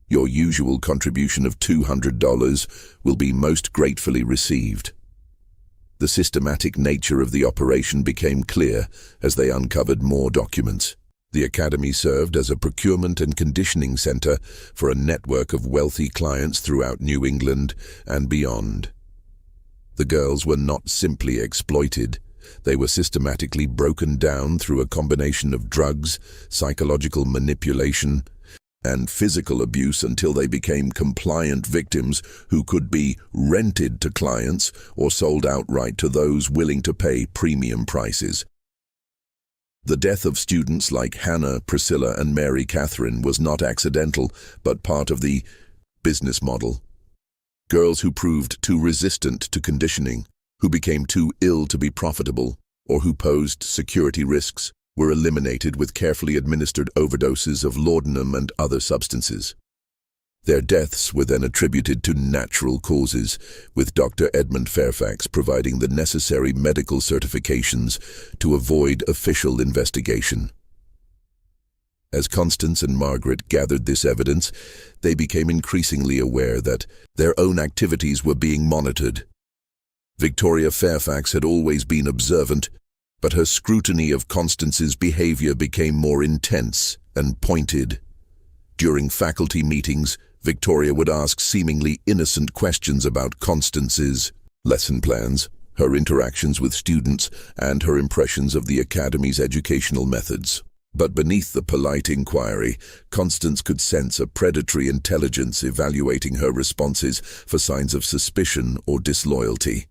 Your usual contribution of $200 will be most gratefully received." The systematic nature of the operation became clear as they uncovered more documents. The Academy served as a procurement and conditioning center for a network of wealthy clients throughout New England and beyond. The girls were not simply exploited. They were systematically broken down through a combination of drugs, psychological manipulation, and physical abuse until they became compliant victims who could be rented to clients or sold outright to those willing to pay premium prices. The death of students like Hannah, Priscilla, and Mary Catherine was not accidental, but part of the business model. Girls who proved too resistant to conditioning, who became too ill to be profitable, or who posed security risks, were eliminated with carefully administered overdoses of laudanum and other substances. Their deaths were then attributed to natural causes, with Dr. Edmund Fairfax providing the necessary medical certifications to avoid official investigation. As Constance and Margaret gathered this evidence, they became increasingly aware that their own activities were being monitored. Victoria Fairfax had always been observant, but her scrutiny of Constance's behavior became more intense and pointed. During faculty meetings, Victoria would ask seemingly innocent questions about Constance's lesson plans, her interactions with students, and her impressions of the Academy's educational methods. But beneath the polite inquiry, Constance could sense a predatory intelligence evaluating her responses for signs of suspicion or disloyalty.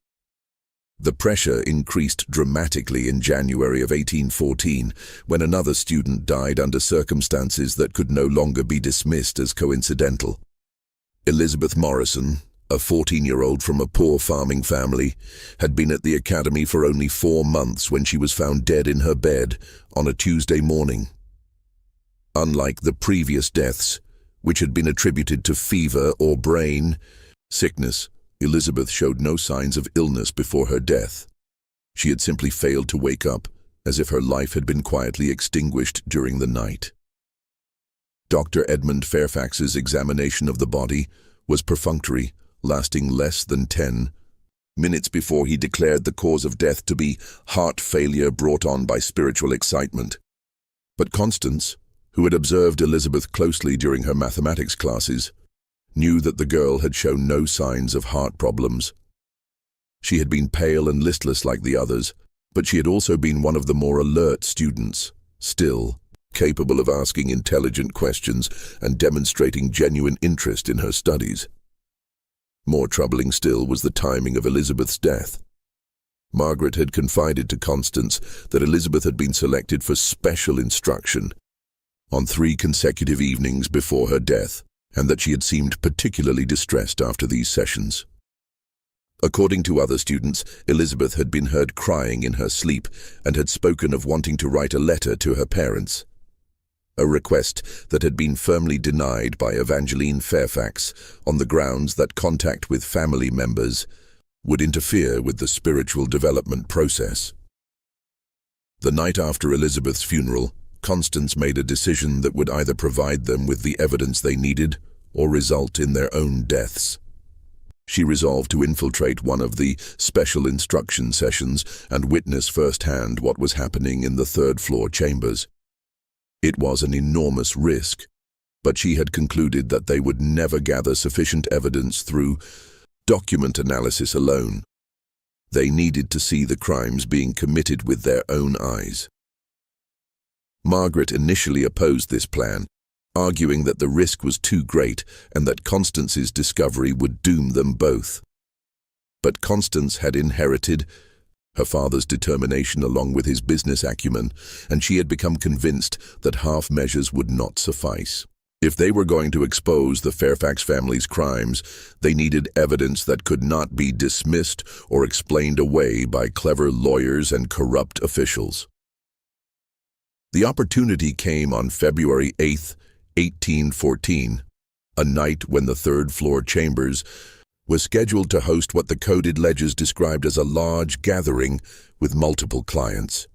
The pressure increased dramatically in January of 1814, when another student died under circumstances that could no longer be dismissed as coincidental. Elizabeth Morrison, a 14-year-old from a poor farming family, had been at the Academy for only 4 months when she was found dead in her bed on a Tuesday morning. Unlike the previous deaths, which had been attributed to fever or brain sickness, Elizabeth showed no signs of illness before her death. She had simply failed to wake up, as if her life had been quietly extinguished during the night. Dr. Edmund Fairfax's examination of the body was perfunctory, lasting less than 10 minutes before he declared the cause of death to be heart failure brought on by spiritual excitement. But Constance, who had observed Elizabeth closely during her mathematics classes, knew that the girl had shown no signs of heart problems. She had been pale and listless like the others, but she had also been one of the more alert students, still capable of asking intelligent questions and demonstrating genuine interest in her studies. More troubling still was the timing of Elizabeth's death. Margaret had confided to Constance that Elizabeth had been selected for special instruction on 3 consecutive evenings before her death, and that she had seemed particularly distressed after these sessions. According to other students, Elizabeth had been heard crying in her sleep and had spoken of wanting to write a letter to her parents, a request that had been firmly denied by Evangeline Fairfax on the grounds that contact with family members would interfere with the spiritual development process. The night after Elizabeth's funeral, Constance made a decision that would either provide them with the evidence they needed or result in their own deaths. She resolved to infiltrate one of the special instruction sessions and witness firsthand what was happening in the 3rd-floor chambers. It was an enormous risk, but she had concluded that they would never gather sufficient evidence through document analysis alone. They needed to see the crimes being committed with their own eyes. Margaret initially opposed this plan, arguing that the risk was too great and that Constance's discovery would doom them both. But Constance had inherited her father's determination along with his business acumen, and she had become convinced that half measures would not suffice. If they were going to expose the Fairfax family's crimes, they needed evidence that could not be dismissed or explained away by clever lawyers and corrupt officials. The opportunity came on February 8, 1814, a night when the third-floor chambers was scheduled to host what the coded ledgers described as a large gathering with multiple clients.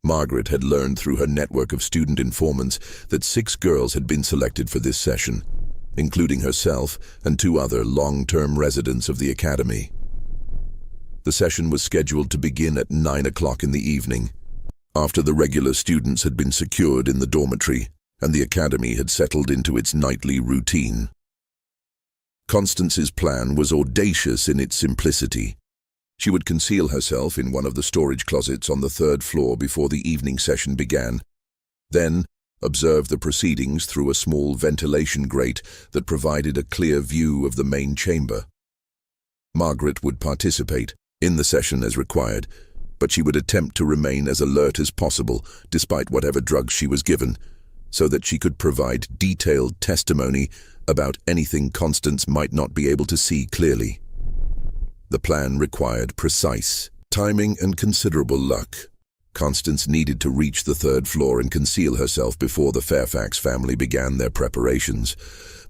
Margaret had learned through her network of student informants that 6 girls had been selected for this session, including herself and 2 other long-term residents of the academy. The session was scheduled to begin at 9 o'clock in the evening, after the regular students had been secured in the dormitory and the academy had settled into its nightly routine. Constance's plan was audacious in its simplicity. She would conceal herself in one of the storage closets on the 3rd floor before the evening session began, then observe the proceedings through a small ventilation grate that provided a clear view of the main chamber. Margaret would participate in the session as required, but she would attempt to remain as alert as possible despite whatever drugs she was given, so that she could provide detailed testimony about anything Constance might not be able to see clearly. The plan required precise timing and considerable luck. Constance needed to reach the 3rd floor and conceal herself before the Fairfax family began their preparations,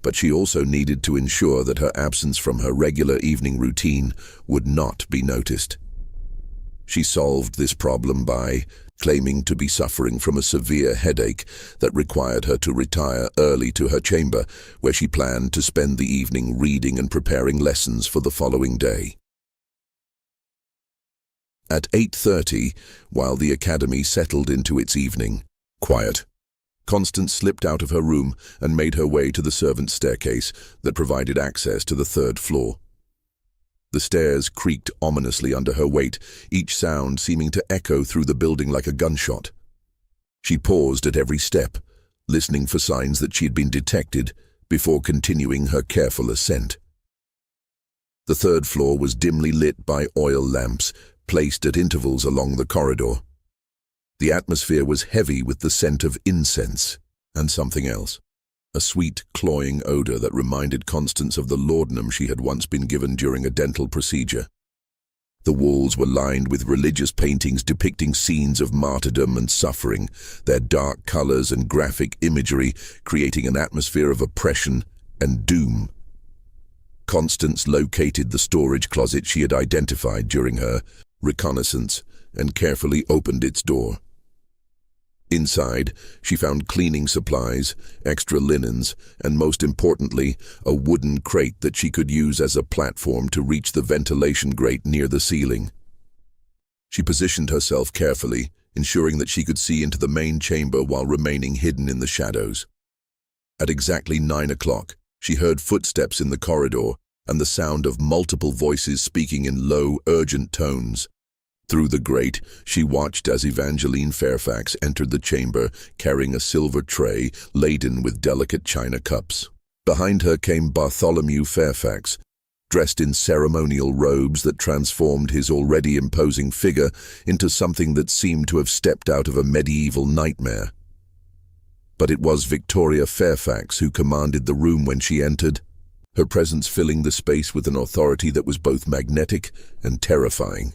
but she also needed to ensure that her absence from her regular evening routine would not be noticed. She solved this problem by claiming to be suffering from a severe headache that required her to retire early to her chamber, where she planned to spend the evening reading and preparing lessons for the following day. At 8:30, while the academy settled into its evening quiet, Constance slipped out of her room and made her way to the servants' staircase that provided access to the 3rd floor. The stairs creaked ominously under her weight, each sound seeming to echo through the building like a gunshot. She paused at every step, listening for signs that she had been detected, before continuing her careful ascent. The 3rd floor was dimly lit by oil lamps, placed at intervals along the corridor. The atmosphere was heavy with the scent of incense and something else. A sweet, cloying odor that reminded Constance of the laudanum she had once been given during a dental procedure. The walls were lined with religious paintings depicting scenes of martyrdom and suffering, their dark colors and graphic imagery creating an atmosphere of oppression and doom. Constance located the storage closet she had identified during her reconnaissance and carefully opened its door. Inside, she found cleaning supplies, extra linens, and most importantly, a wooden crate that she could use as a platform to reach the ventilation grate near the ceiling. She positioned herself carefully, ensuring that she could see into the main chamber while remaining hidden in the shadows. At exactly 9 o'clock, she heard footsteps in the corridor and the sound of multiple voices speaking in low, urgent tones. Through the grate, she watched as Evangeline Fairfax entered the chamber, carrying a silver tray laden with delicate china cups. Behind her came Bartholomew Fairfax, dressed in ceremonial robes that transformed his already imposing figure into something that seemed to have stepped out of a medieval nightmare. But it was Victoria Fairfax who commanded the room when she entered, her presence filling the space with an authority that was both magnetic and terrifying.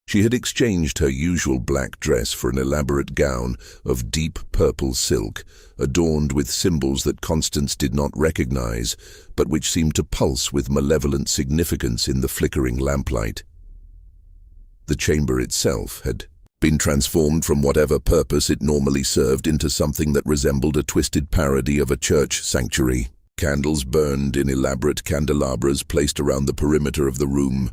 She had exchanged her usual black dress for an elaborate gown of deep purple silk, adorned with symbols that Constance did not recognize, but which seemed to pulse with malevolent significance in the flickering lamplight. The chamber itself had been transformed from whatever purpose it normally served into something that resembled a twisted parody of a church sanctuary. Candles burned in elaborate candelabras placed around the perimeter of the room,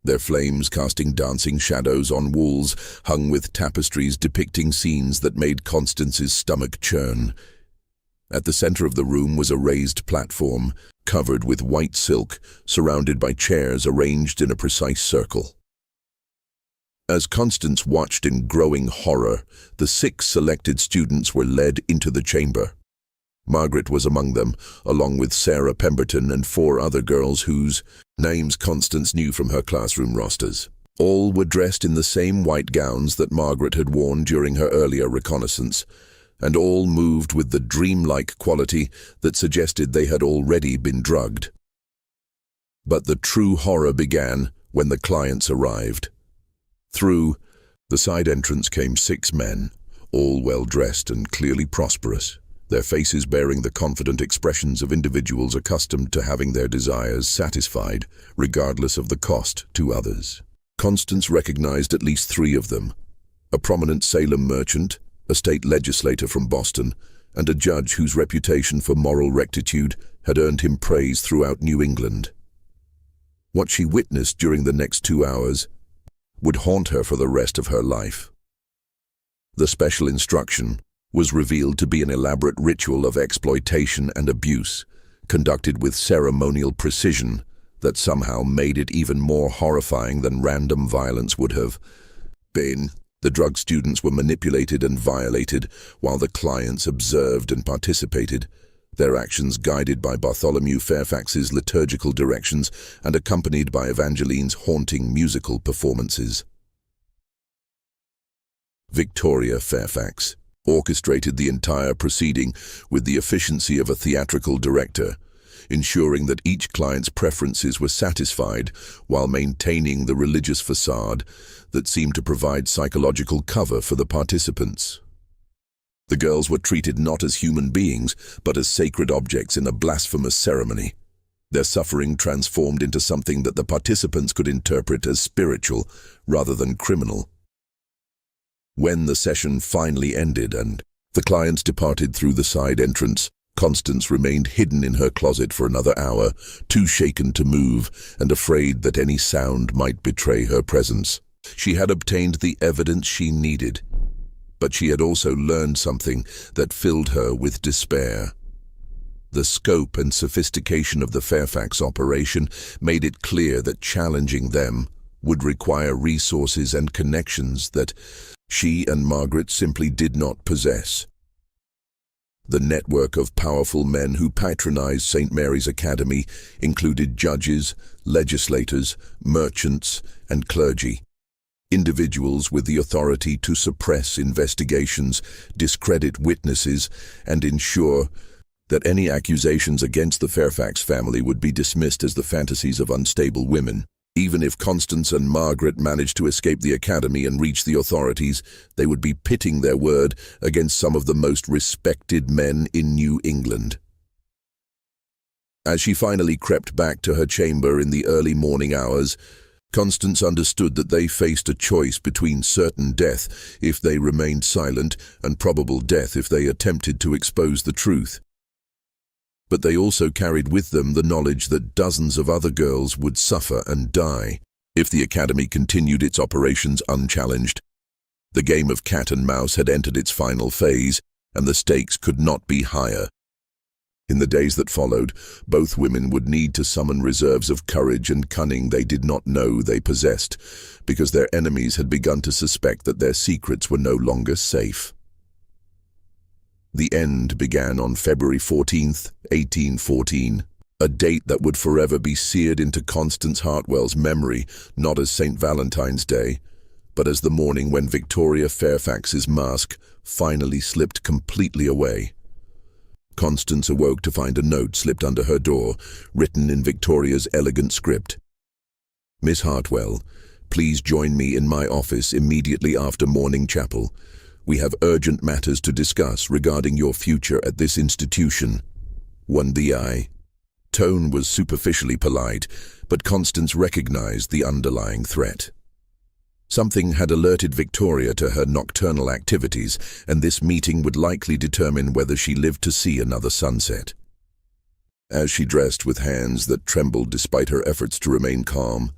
their flames casting dancing shadows on walls hung with tapestries depicting scenes that made Constance's stomach churn. At the center of the room was a raised platform, covered with white silk, surrounded by chairs arranged in a precise circle. As Constance watched in growing horror, the 6 selected students were led into the chamber. Margaret was among them, along with Sarah Pemberton and 4 other girls whose names Constance knew from her classroom rosters. All were dressed in the same white gowns that Margaret had worn during her earlier reconnaissance, and all moved with the dreamlike quality that suggested they had already been drugged. But the true horror began when the clients arrived. Through the side entrance came 6 men, all well-dressed and clearly prosperous, their faces bearing the confident expressions of individuals accustomed to having their desires satisfied, regardless of the cost to others. Constance recognized at least 3 of them: a prominent Salem merchant, a state legislator from Boston, and a judge whose reputation for moral rectitude had earned him praise throughout New England. What she witnessed during the next 2 hours would haunt her for the rest of her life. The special instruction was revealed to be an elaborate ritual of exploitation and abuse, conducted with ceremonial precision that somehow made it even more horrifying than random violence would have been. The drug students were manipulated and violated, while the clients observed and participated, their actions guided by Bartholomew Fairfax's liturgical directions and accompanied by Evangeline's haunting musical performances. Victoria Fairfax orchestrated the entire proceeding with the efficiency of a theatrical director, ensuring that each client's preferences were satisfied while maintaining the religious facade that seemed to provide psychological cover for the participants. The girls were treated not as human beings, but as sacred objects in a blasphemous ceremony, their suffering transformed into something that the participants could interpret as spiritual rather than criminal. When the session finally ended and the clients departed through the side entrance, Constance remained hidden in her closet for another hour, too shaken to move and afraid that any sound might betray her presence. She had obtained the evidence she needed, but she had also learned something that filled her with despair. The scope and sophistication of the Fairfax operation made it clear that challenging them would require resources and connections that she and Margaret simply did not possess. The network of powerful men who patronized St. Mary's Academy included judges, legislators, merchants, and clergy. Individuals with the authority to suppress investigations, discredit witnesses, and ensure that any accusations against the Fairfax family would be dismissed as the fantasies of unstable women. Even if Constance and Margaret managed to escape the academy and reach the authorities, they would be pitting their word against some of the most respected men in New England. As she finally crept back to her chamber in the early morning hours, Constance understood that they faced a choice between certain death if they remained silent and probable death if they attempted to expose the truth. But they also carried with them the knowledge that dozens of other girls would suffer and die if the academy continued its operations unchallenged. The game of cat and mouse had entered its final phase, and the stakes could not be higher. In the days that followed, both women would need to summon reserves of courage and cunning they did not know they possessed, because their enemies had begun to suspect that their secrets were no longer safe. The end began on February 14th, 1814, a date that would forever be seared into Constance Hartwell's memory, not as St. Valentine's Day, but as the morning when Victoria Fairfax's mask finally slipped completely away. Constance awoke to find a note slipped under her door, written in Victoria's elegant script. "Miss Hartwell, please join me in my office immediately after morning chapel. We have urgent matters to discuss regarding your future at this institution. 1DI." Tone was superficially polite, but Constance recognized the underlying threat. Something had alerted Victoria to her nocturnal activities, and this meeting would likely determine whether she lived to see another sunset. As she dressed with hands that trembled despite her efforts to remain calm,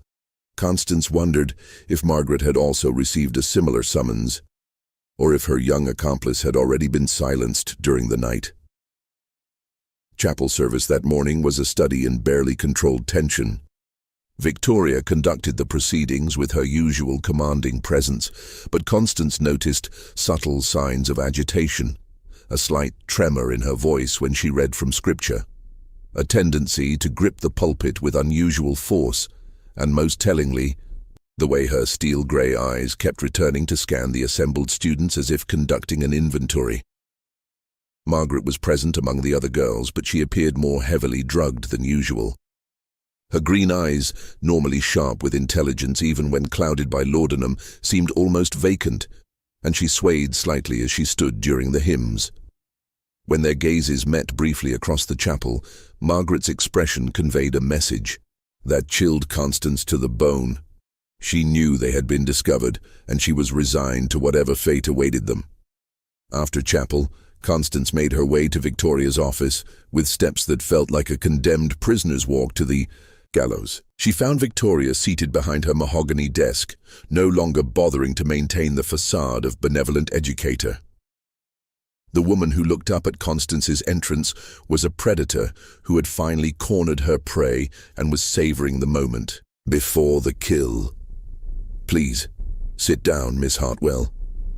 Constance wondered if Margaret had also received a similar summons, or if her young accomplice had already been silenced during the night. Chapel service that morning was a study in barely controlled tension. Victoria conducted the proceedings with her usual commanding presence, but Constance noticed subtle signs of agitation, a slight tremor in her voice when she read from scripture, a tendency to grip the pulpit with unusual force, and most tellingly, the way her steel-grey eyes kept returning to scan the assembled students as if conducting an inventory. Margaret was present among the other girls, but she appeared more heavily drugged than usual. Her green eyes, normally sharp with intelligence even when clouded by laudanum, seemed almost vacant, and she swayed slightly as she stood during the hymns. When their gazes met briefly across the chapel, Margaret's expression conveyed a message that chilled Constance to the bone. She knew they had been discovered, and she was resigned to whatever fate awaited them. After chapel, Constance made her way to Victoria's office, with steps that felt like a condemned prisoner's walk to the gallows. She found Victoria seated behind her mahogany desk, no longer bothering to maintain the facade of benevolent educator. The woman who looked up at Constance's entrance was a predator who had finally cornered her prey and was savoring the moment before the kill. "Please, sit down, Miss Hartwell,"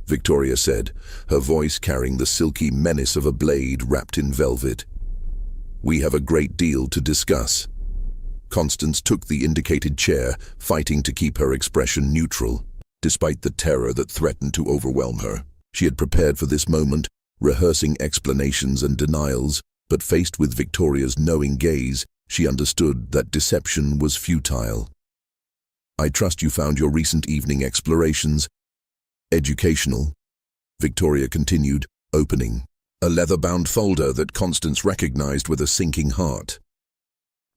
Victoria said, her voice carrying the silky menace of a blade wrapped in velvet. "We have a great deal to discuss." Constance took the indicated chair, fighting to keep her expression neutral, despite the terror that threatened to overwhelm her. She had prepared for this moment, rehearsing explanations and denials, but faced with Victoria's knowing gaze, she understood that deception was futile. "I trust you found your recent evening explorations educational," Victoria continued, opening a leather-bound folder that Constance recognized with a sinking heart.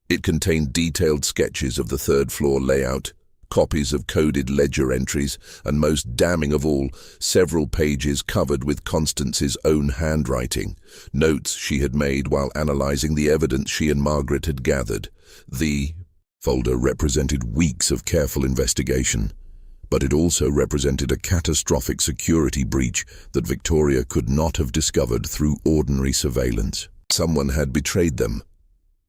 It contained detailed sketches of the third-floor layout, copies of coded ledger entries, and most damning of all, several pages covered with Constance's own handwriting, notes she had made while analyzing the evidence she and Margaret had gathered. The folder represented weeks of careful investigation, but it also represented a catastrophic security breach that Victoria could not have discovered through ordinary surveillance. Someone had betrayed them.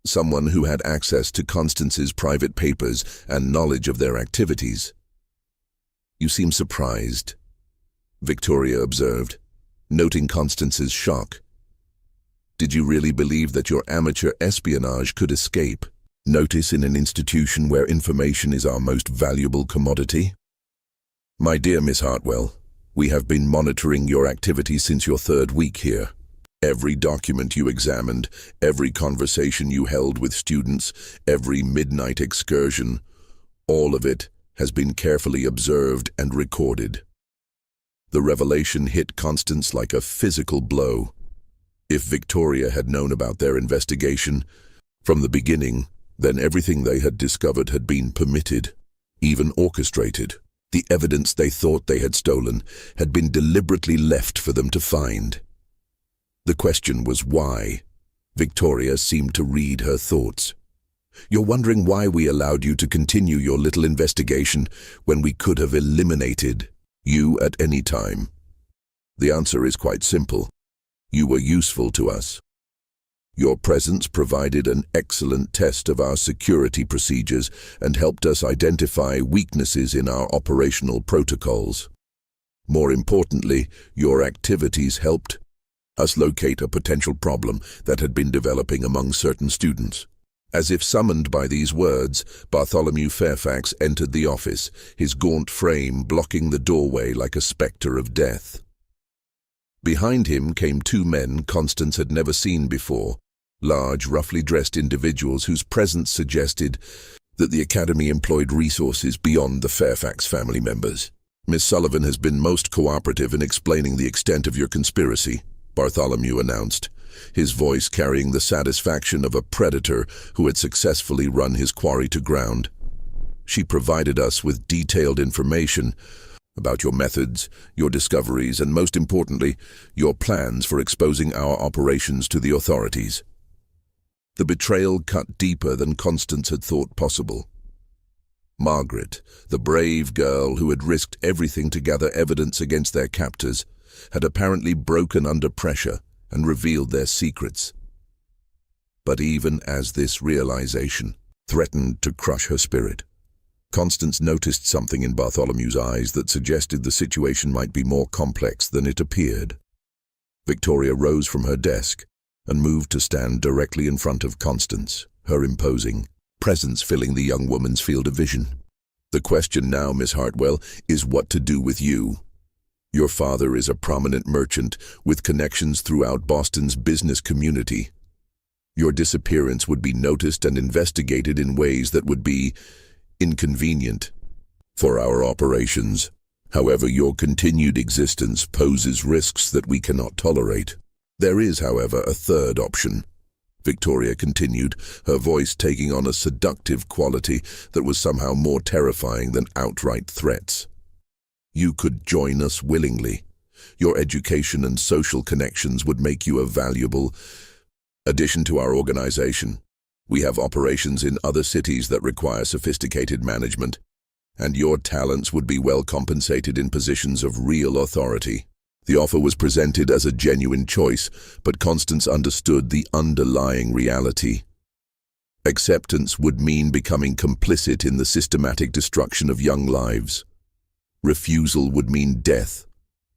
Someone who had access to Constance's private papers and knowledge of their activities. "You seem surprised," Victoria observed, noting Constance's shock. "Did you really believe that your amateur espionage could escape notice in an institution where information is our most valuable commodity?" "My dear Miss Hartwell, we have been monitoring your activities since your third week here. Every document you examined, every conversation you held with students, every midnight excursion, all of it has been carefully observed and recorded." The revelation hit Constance like a physical blow. If Victoria had known about their investigation from the beginning, then everything they had discovered had been permitted, even orchestrated. The evidence they thought they had stolen had been deliberately left for them to find. The question was why. Victoria seemed to read her thoughts. "You're wondering why we allowed you to continue your little investigation when we could have eliminated you at any time. The answer is quite simple. You were useful to us. Your presence provided an excellent test of our security procedures and helped us identify weaknesses in our operational protocols. More importantly, your activities helped us locate a potential problem that had been developing among certain students." As if summoned by these words, Bartholomew Fairfax entered the office, his gaunt frame blocking the doorway like a spectre of death. Behind him came two men Constance had never seen before, large, roughly dressed individuals whose presence suggested that the Academy employed resources beyond the Fairfax family members. "Miss Sullivan has been most cooperative in explaining the extent of your conspiracy," Bartholomew announced, his voice carrying the satisfaction of a predator who had successfully run his quarry to ground. "She provided us with detailed information about your methods, your discoveries, and most importantly, your plans for exposing our operations to the authorities." The betrayal cut deeper than Constance had thought possible. Margaret, the brave girl who had risked everything to gather evidence against their captors, had apparently broken under pressure and revealed their secrets. But even as this realization threatened to crush her spirit. Constance noticed something in Bartholomew's eyes that suggested the situation might be more complex than it appeared. Victoria rose from her desk and moved to stand directly in front of Constance, her imposing presence filling the young woman's field of vision. "The question now, Miss Hartwell, is what to do with you. Your father is a prominent merchant with connections throughout Boston's business community. Your disappearance would be noticed and investigated in ways that would be inconvenient for our operations. However, your continued existence poses risks that we cannot tolerate. There is, however, a third option," Victoria continued, her voice taking on a seductive quality that was somehow more terrifying than outright threats. "You could join us willingly. Your education and social connections would make you a valuable addition to our organization. We have operations in other cities that require sophisticated management, and your talents would be well compensated in positions of real authority." The offer was presented as a genuine choice, but Constance understood the underlying reality. Acceptance would mean becoming complicit in the systematic destruction of young lives. Refusal would mean death,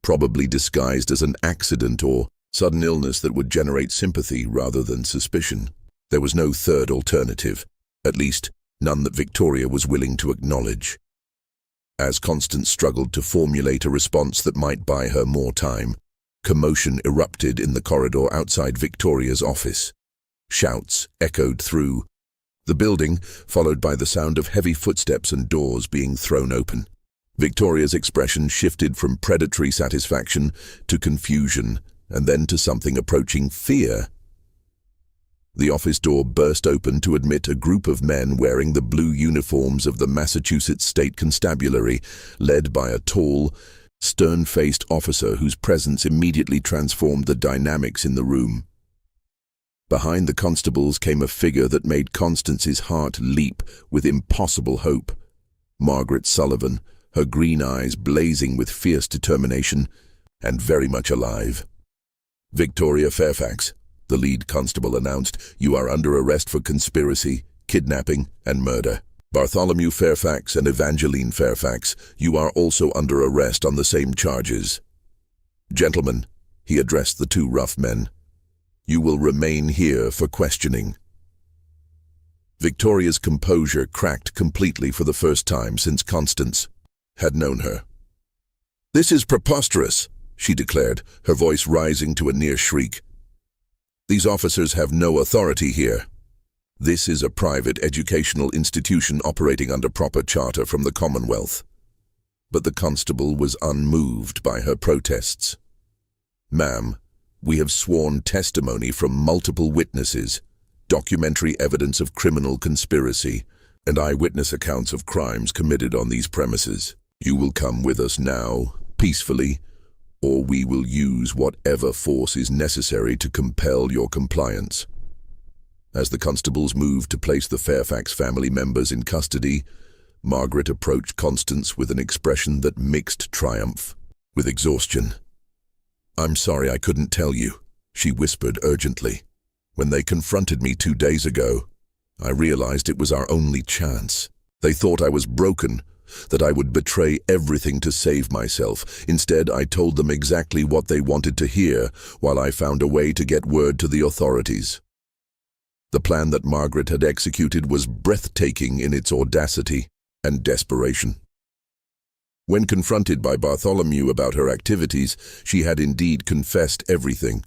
probably disguised as an accident or sudden illness that would generate sympathy rather than suspicion. There was no third alternative, at least none that Victoria was willing to acknowledge. As Constance struggled to formulate a response that might buy her more time, commotion erupted in the corridor outside Victoria's office. Shouts echoed through the building, followed by the sound of heavy footsteps and doors being thrown open. Victoria's expression shifted from predatory satisfaction to confusion, and then to something approaching fear. The office door burst open to admit a group of men wearing the blue uniforms of the Massachusetts State Constabulary, led by a tall, stern-faced officer whose presence immediately transformed the dynamics in the room. Behind the constables came a figure that made Constance's heart leap with impossible hope. Margaret Sullivan, her green eyes blazing with fierce determination, and very much alive. "Victoria Fairfax," the lead constable announced, "you are under arrest for conspiracy, kidnapping, and murder. Bartholomew Fairfax and Evangeline Fairfax, you are also under arrest on the same charges. Gentlemen," he addressed the two rough men, "you will remain here for questioning." Victoria's composure cracked completely for the first time since Constance had known her. "This is preposterous," she declared, her voice rising to a near shriek. "These officers have no authority here. This is a private educational institution operating under proper charter from the Commonwealth." But the constable was unmoved by her protests. "Ma'am, we have sworn testimony from multiple witnesses, documentary evidence of criminal conspiracy, and eyewitness accounts of crimes committed on these premises. You will come with us now, peacefully, or we will use whatever force is necessary to compel your compliance." As the constables moved to place the Fairfax family members in custody, Margaret approached Constance with an expression that mixed triumph with exhaustion. "I'm sorry I couldn't tell you," she whispered urgently. "When they confronted me 2 days ago, I realized it was our only chance. They thought I was broken, that I would betray everything to save myself. Instead, I told them exactly what they wanted to hear, while I found a way to get word to the authorities." The plan that Margaret had executed was breathtaking in its audacity and desperation. When confronted by Bartholomew about her activities, she had indeed confessed everything,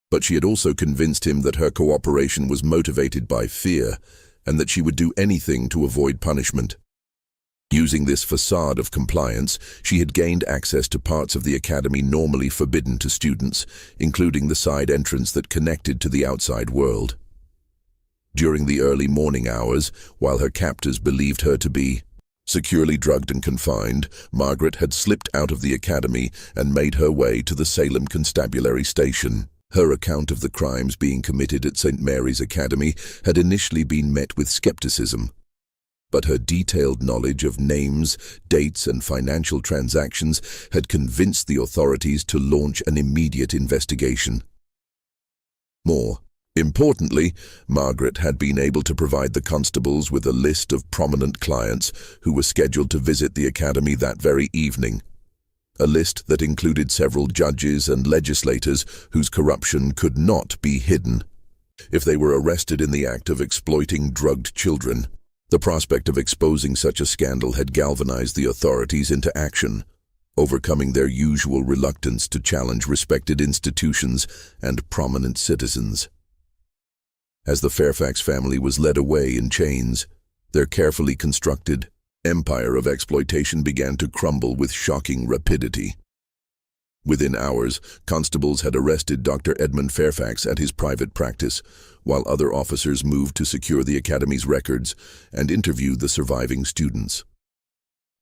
but she had also convinced him that her cooperation was motivated by fear, and that she would do anything to avoid punishment. Using this facade of compliance, she had gained access to parts of the academy normally forbidden to students, including the side entrance that connected to the outside world. During the early morning hours, while her captors believed her to be securely drugged and confined, Margaret had slipped out of the academy and made her way to the Salem Constabulary Station. Her account of the crimes being committed at St. Mary's Academy had initially been met with skepticism, but her detailed knowledge of names, dates, and financial transactions had convinced the authorities to launch an immediate investigation. More, Importantly, Margaret had been able to provide the constables with a list of prominent clients who were scheduled to visit the academy that very evening. A list that included several judges and legislators whose corruption could not be hidden. If they were arrested in the act of exploiting drugged children, the prospect of exposing such a scandal had galvanized the authorities into action, overcoming their usual reluctance to challenge respected institutions and prominent citizens. As the Fairfax family was led away in chains, their carefully constructed empire of exploitation began to crumble with shocking rapidity. Within hours, constables had arrested Dr. Edmund Fairfax at his private practice, while other officers moved to secure the academy's records and interview the surviving students.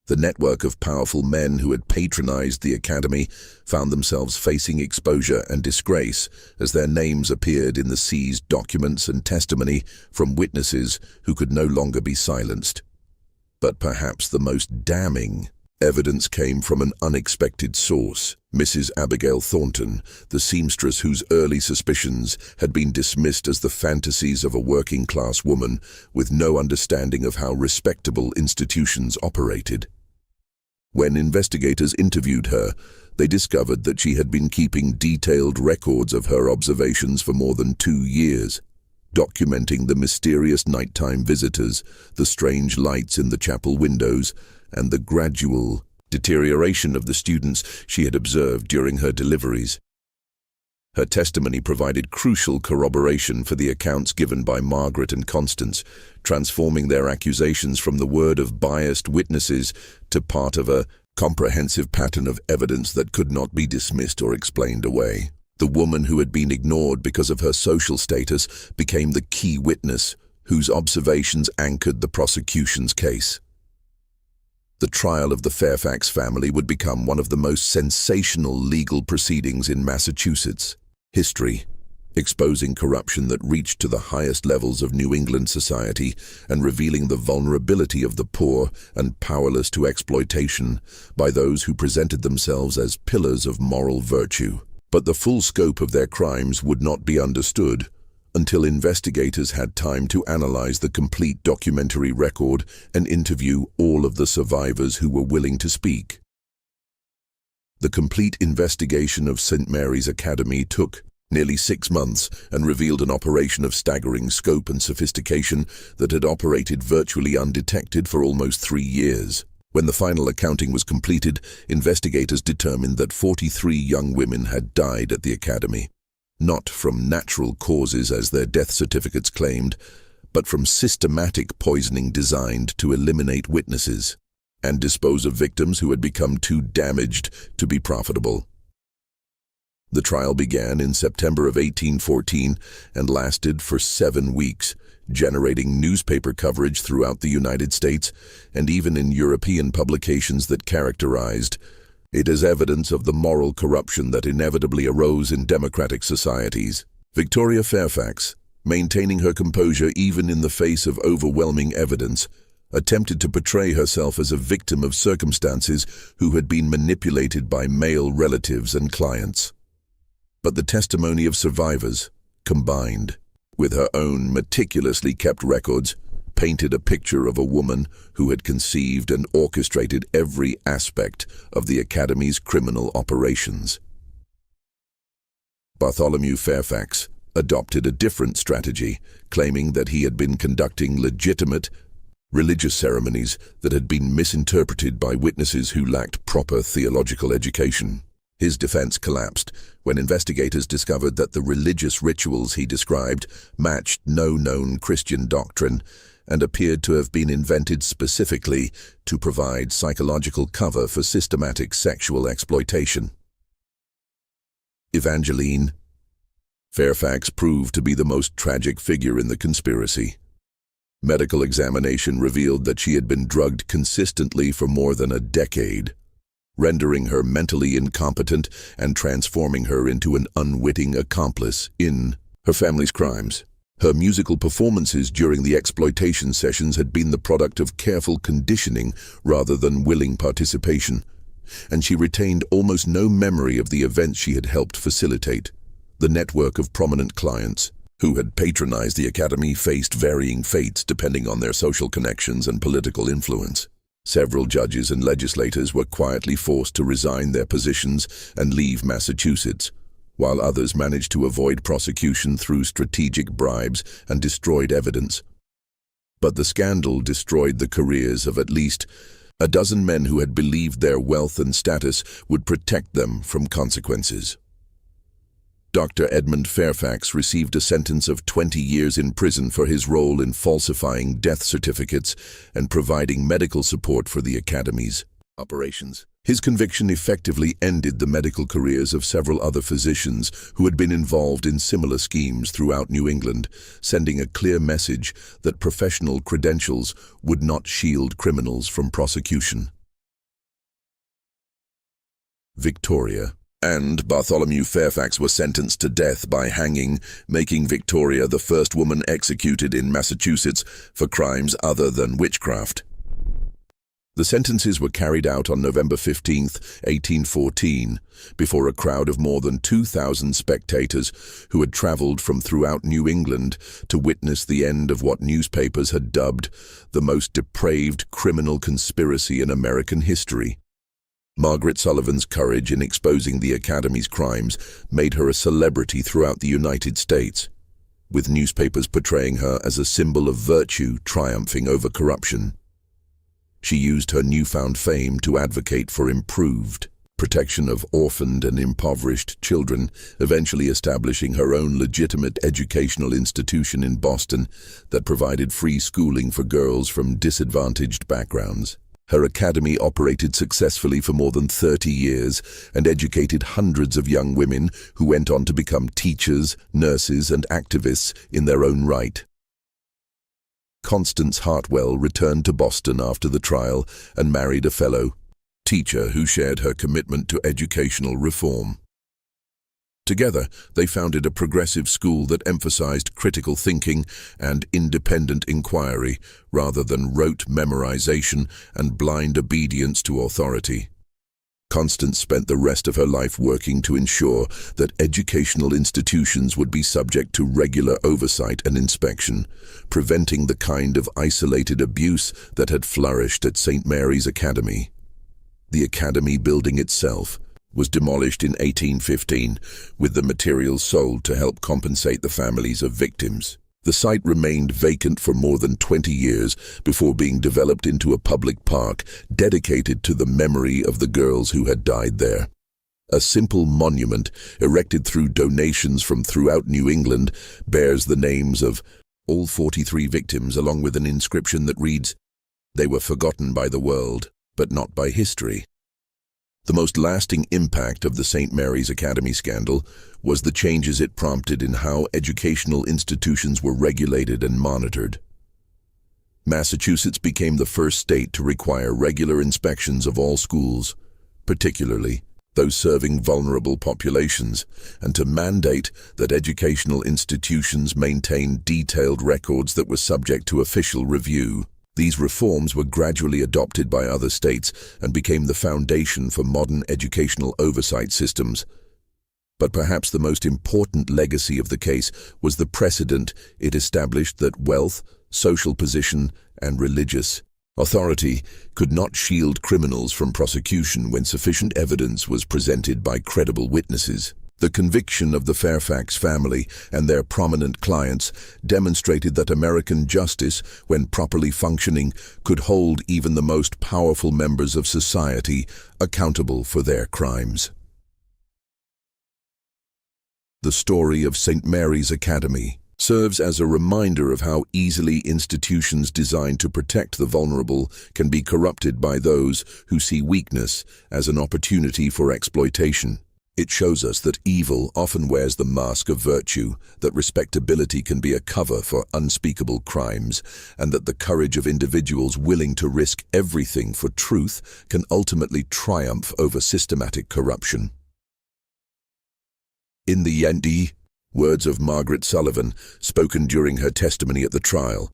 The network of powerful men who had patronized the academy found themselves facing exposure and disgrace as their names appeared in the seized documents and testimony from witnesses who could no longer be silenced. But perhaps the most damning evidence came from an unexpected source. Mrs. Abigail Thornton, the seamstress whose early suspicions had been dismissed as the fantasies of a working-class woman with no understanding of how respectable institutions operated. When investigators interviewed her, they discovered that she had been keeping detailed records of her observations for more than 2 years, documenting the mysterious nighttime visitors, the strange lights in the chapel windows, and the gradual deterioration of the students she had observed during her deliveries. Her testimony provided crucial corroboration for the accounts given by Margaret and Constance, transforming their accusations from the word of biased witnesses to part of a comprehensive pattern of evidence that could not be dismissed or explained away. The woman who had been ignored because of her social status became the key witness, whose observations anchored the prosecution's case. The trial of the Fairfax family would become one of the most sensational legal proceedings in Massachusetts history, exposing corruption that reached to the highest levels of New England society and revealing the vulnerability of the poor and powerless to exploitation by those who presented themselves as pillars of moral virtue. But the full scope of their crimes would not be understood until investigators had time to analyze the complete documentary record and interview all of the survivors who were willing to speak. The complete investigation of St. Mary's Academy took nearly 6 months and revealed an operation of staggering scope and sophistication that had operated virtually undetected for almost 3 years. When the final accounting was completed, investigators determined that 43 young women had died at the academy, not from natural causes as their death certificates claimed, but from systematic poisoning designed to eliminate witnesses and dispose of victims who had become too damaged to be profitable. The trial began in September of 1814 and lasted for 7 weeks, generating newspaper coverage throughout the United States and even in European publications that characterized it as evidence of the moral corruption that inevitably arose in democratic societies. Victoria Fairfax, maintaining her composure even in the face of overwhelming evidence, attempted to portray herself as a victim of circumstances who had been manipulated by male relatives and clients. But the testimony of survivors, combined with her own meticulously kept records, painted a picture of a woman who had conceived and orchestrated every aspect of the Academy's criminal operations. Bartholomew Fairfax adopted a different strategy, claiming that he had been conducting legitimate religious ceremonies that had been misinterpreted by witnesses who lacked proper theological education. His defense collapsed when investigators discovered that the religious rituals he described matched no known Christian doctrine and appeared to have been invented specifically to provide psychological cover for systematic sexual exploitation. Evangeline Fairfax proved to be the most tragic figure in the conspiracy. Medical examination revealed that she had been drugged consistently for more than a decade, rendering her mentally incompetent and transforming her into an unwitting accomplice in her family's crimes. Her musical performances during the exploitation sessions had been the product of careful conditioning rather than willing participation, and she retained almost no memory of the events she had helped facilitate. The network of prominent clients, who had patronized the academy faced varying fates depending on their social connections and political influence. Several judges and legislators were quietly forced to resign their positions and leave Massachusetts, while others managed to avoid prosecution through strategic bribes and destroyed evidence. But the scandal destroyed the careers of at least a dozen men who had believed their wealth and status would protect them from consequences. Dr. Edmund Fairfax received a sentence of 20 years in prison for his role in falsifying death certificates and providing medical support for the Academy's operations. His conviction effectively ended the medical careers of several other physicians who had been involved in similar schemes throughout New England, sending a clear message that professional credentials would not shield criminals from prosecution. Victoria and Bartholomew Fairfax were sentenced to death by hanging, making Victoria the first woman executed in Massachusetts for crimes other than witchcraft. The sentences were carried out on November 15, 1814, before a crowd of more than 2,000 spectators who had traveled from throughout New England to witness the end of what newspapers had dubbed the most depraved criminal conspiracy in American history. Margaret Sullivan's courage in exposing the Academy's crimes made her a celebrity throughout the United States, with newspapers portraying her as a symbol of virtue triumphing over corruption. She used her newfound fame to advocate for improved protection of orphaned and impoverished children, eventually establishing her own legitimate educational institution in Boston that provided free schooling for girls from disadvantaged backgrounds. Her academy operated successfully for more than 30 years and educated hundreds of young women who went on to become teachers, nurses, and activists in their own right. Constance Hartwell returned to Boston after the trial and married a fellow teacher who shared her commitment to educational reform. Together, they founded a progressive school that emphasized critical thinking and independent inquiry rather than rote memorization and blind obedience to authority. Constance spent the rest of her life working to ensure that educational institutions would be subject to regular oversight and inspection, preventing the kind of isolated abuse that had flourished at St. Mary's Academy. The Academy building itself was demolished in 1815, with the materials sold to help compensate the families of victims. The site remained vacant for more than 20 years before being developed into a public park dedicated to the memory of the girls who had died there. A simple monument, erected through donations from throughout New England, bears the names of all 43 victims along with an inscription that reads, "They were forgotten by the world, but not by history." The most lasting impact of the St. Mary's Academy scandal was the changes it prompted in how educational institutions were regulated and monitored. Massachusetts became the first state to require regular inspections of all schools, particularly those serving vulnerable populations, and to mandate that educational institutions maintain detailed records that were subject to official review. These reforms were gradually adopted by other states and became the foundation for modern educational oversight systems. But perhaps the most important legacy of the case was the precedent it established that wealth, social position, and religious authority could not shield criminals from prosecution when sufficient evidence was presented by credible witnesses. The conviction of the Fairfax family and their prominent clients demonstrated that American justice, when properly functioning, could hold even the most powerful members of society accountable for their crimes. The story of St. Mary's Academy serves as a reminder of how easily institutions designed to protect the vulnerable can be corrupted by those who see weakness as an opportunity for exploitation. It shows us that evil often wears the mask of virtue, that respectability can be a cover for unspeakable crimes, and that the courage of individuals willing to risk everything for truth can ultimately triumph over systematic corruption. In the end, words of Margaret Sullivan, spoken during her testimony at the trial.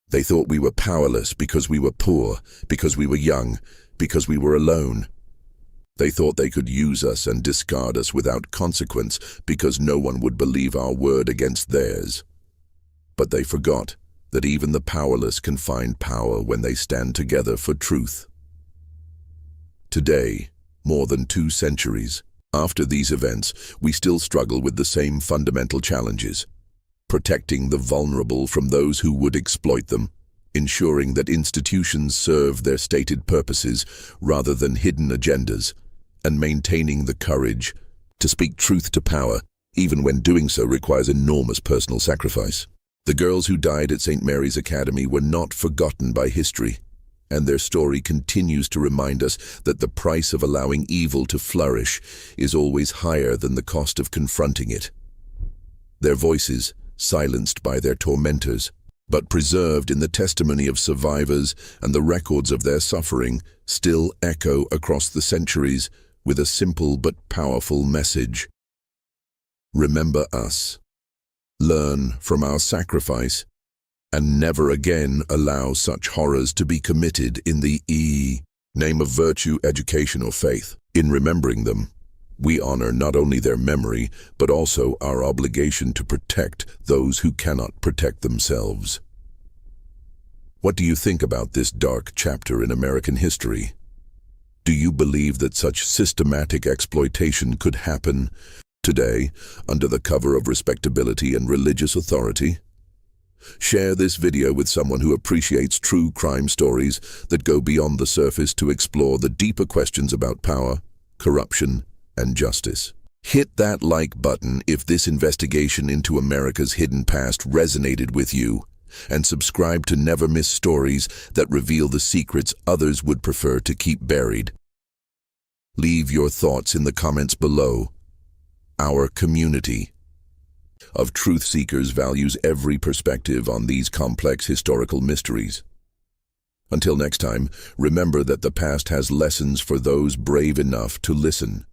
They thought we were powerless because we were poor, because we were young, because we were alone. They thought they could use us and discard us without consequence because no one would believe our word against theirs. But they forgot that even the powerless can find power when they stand together for truth. Today, more than 2 centuries after these events, we still struggle with the same fundamental challenges: protecting the vulnerable from those who would exploit them, ensuring that institutions serve their stated purposes rather than hidden agendas, and maintaining the courage to speak truth to power, even when doing so requires enormous personal sacrifice. The girls who died at St. Mary's Academy were not forgotten by history, and their story continues to remind us that the price of allowing evil to flourish is always higher than the cost of confronting it. Their voices, silenced by their tormentors, but preserved in the testimony of survivors and the records of their suffering, still echo across the centuries with a simple but powerful message. Remember us. Learn from our sacrifice, and never again allow such horrors to be committed in the name of virtue, education, or faith. In remembering them, we honor not only their memory, but also our obligation to protect those who cannot protect themselves. What do you think about this dark chapter in American history? Do you believe that such systematic exploitation could happen today under the cover of respectability and religious authority? Share this video with someone who appreciates true crime stories that go beyond the surface to explore the deeper questions about power, corruption, and justice. Hit that like button if this investigation into America's hidden past resonated with you, and subscribe to never miss stories that reveal the secrets others would prefer to keep buried. Leave your thoughts in the comments below. Our community of truth seekers values every perspective on these complex historical mysteries. Until next time, remember that the past has lessons for those brave enough to listen.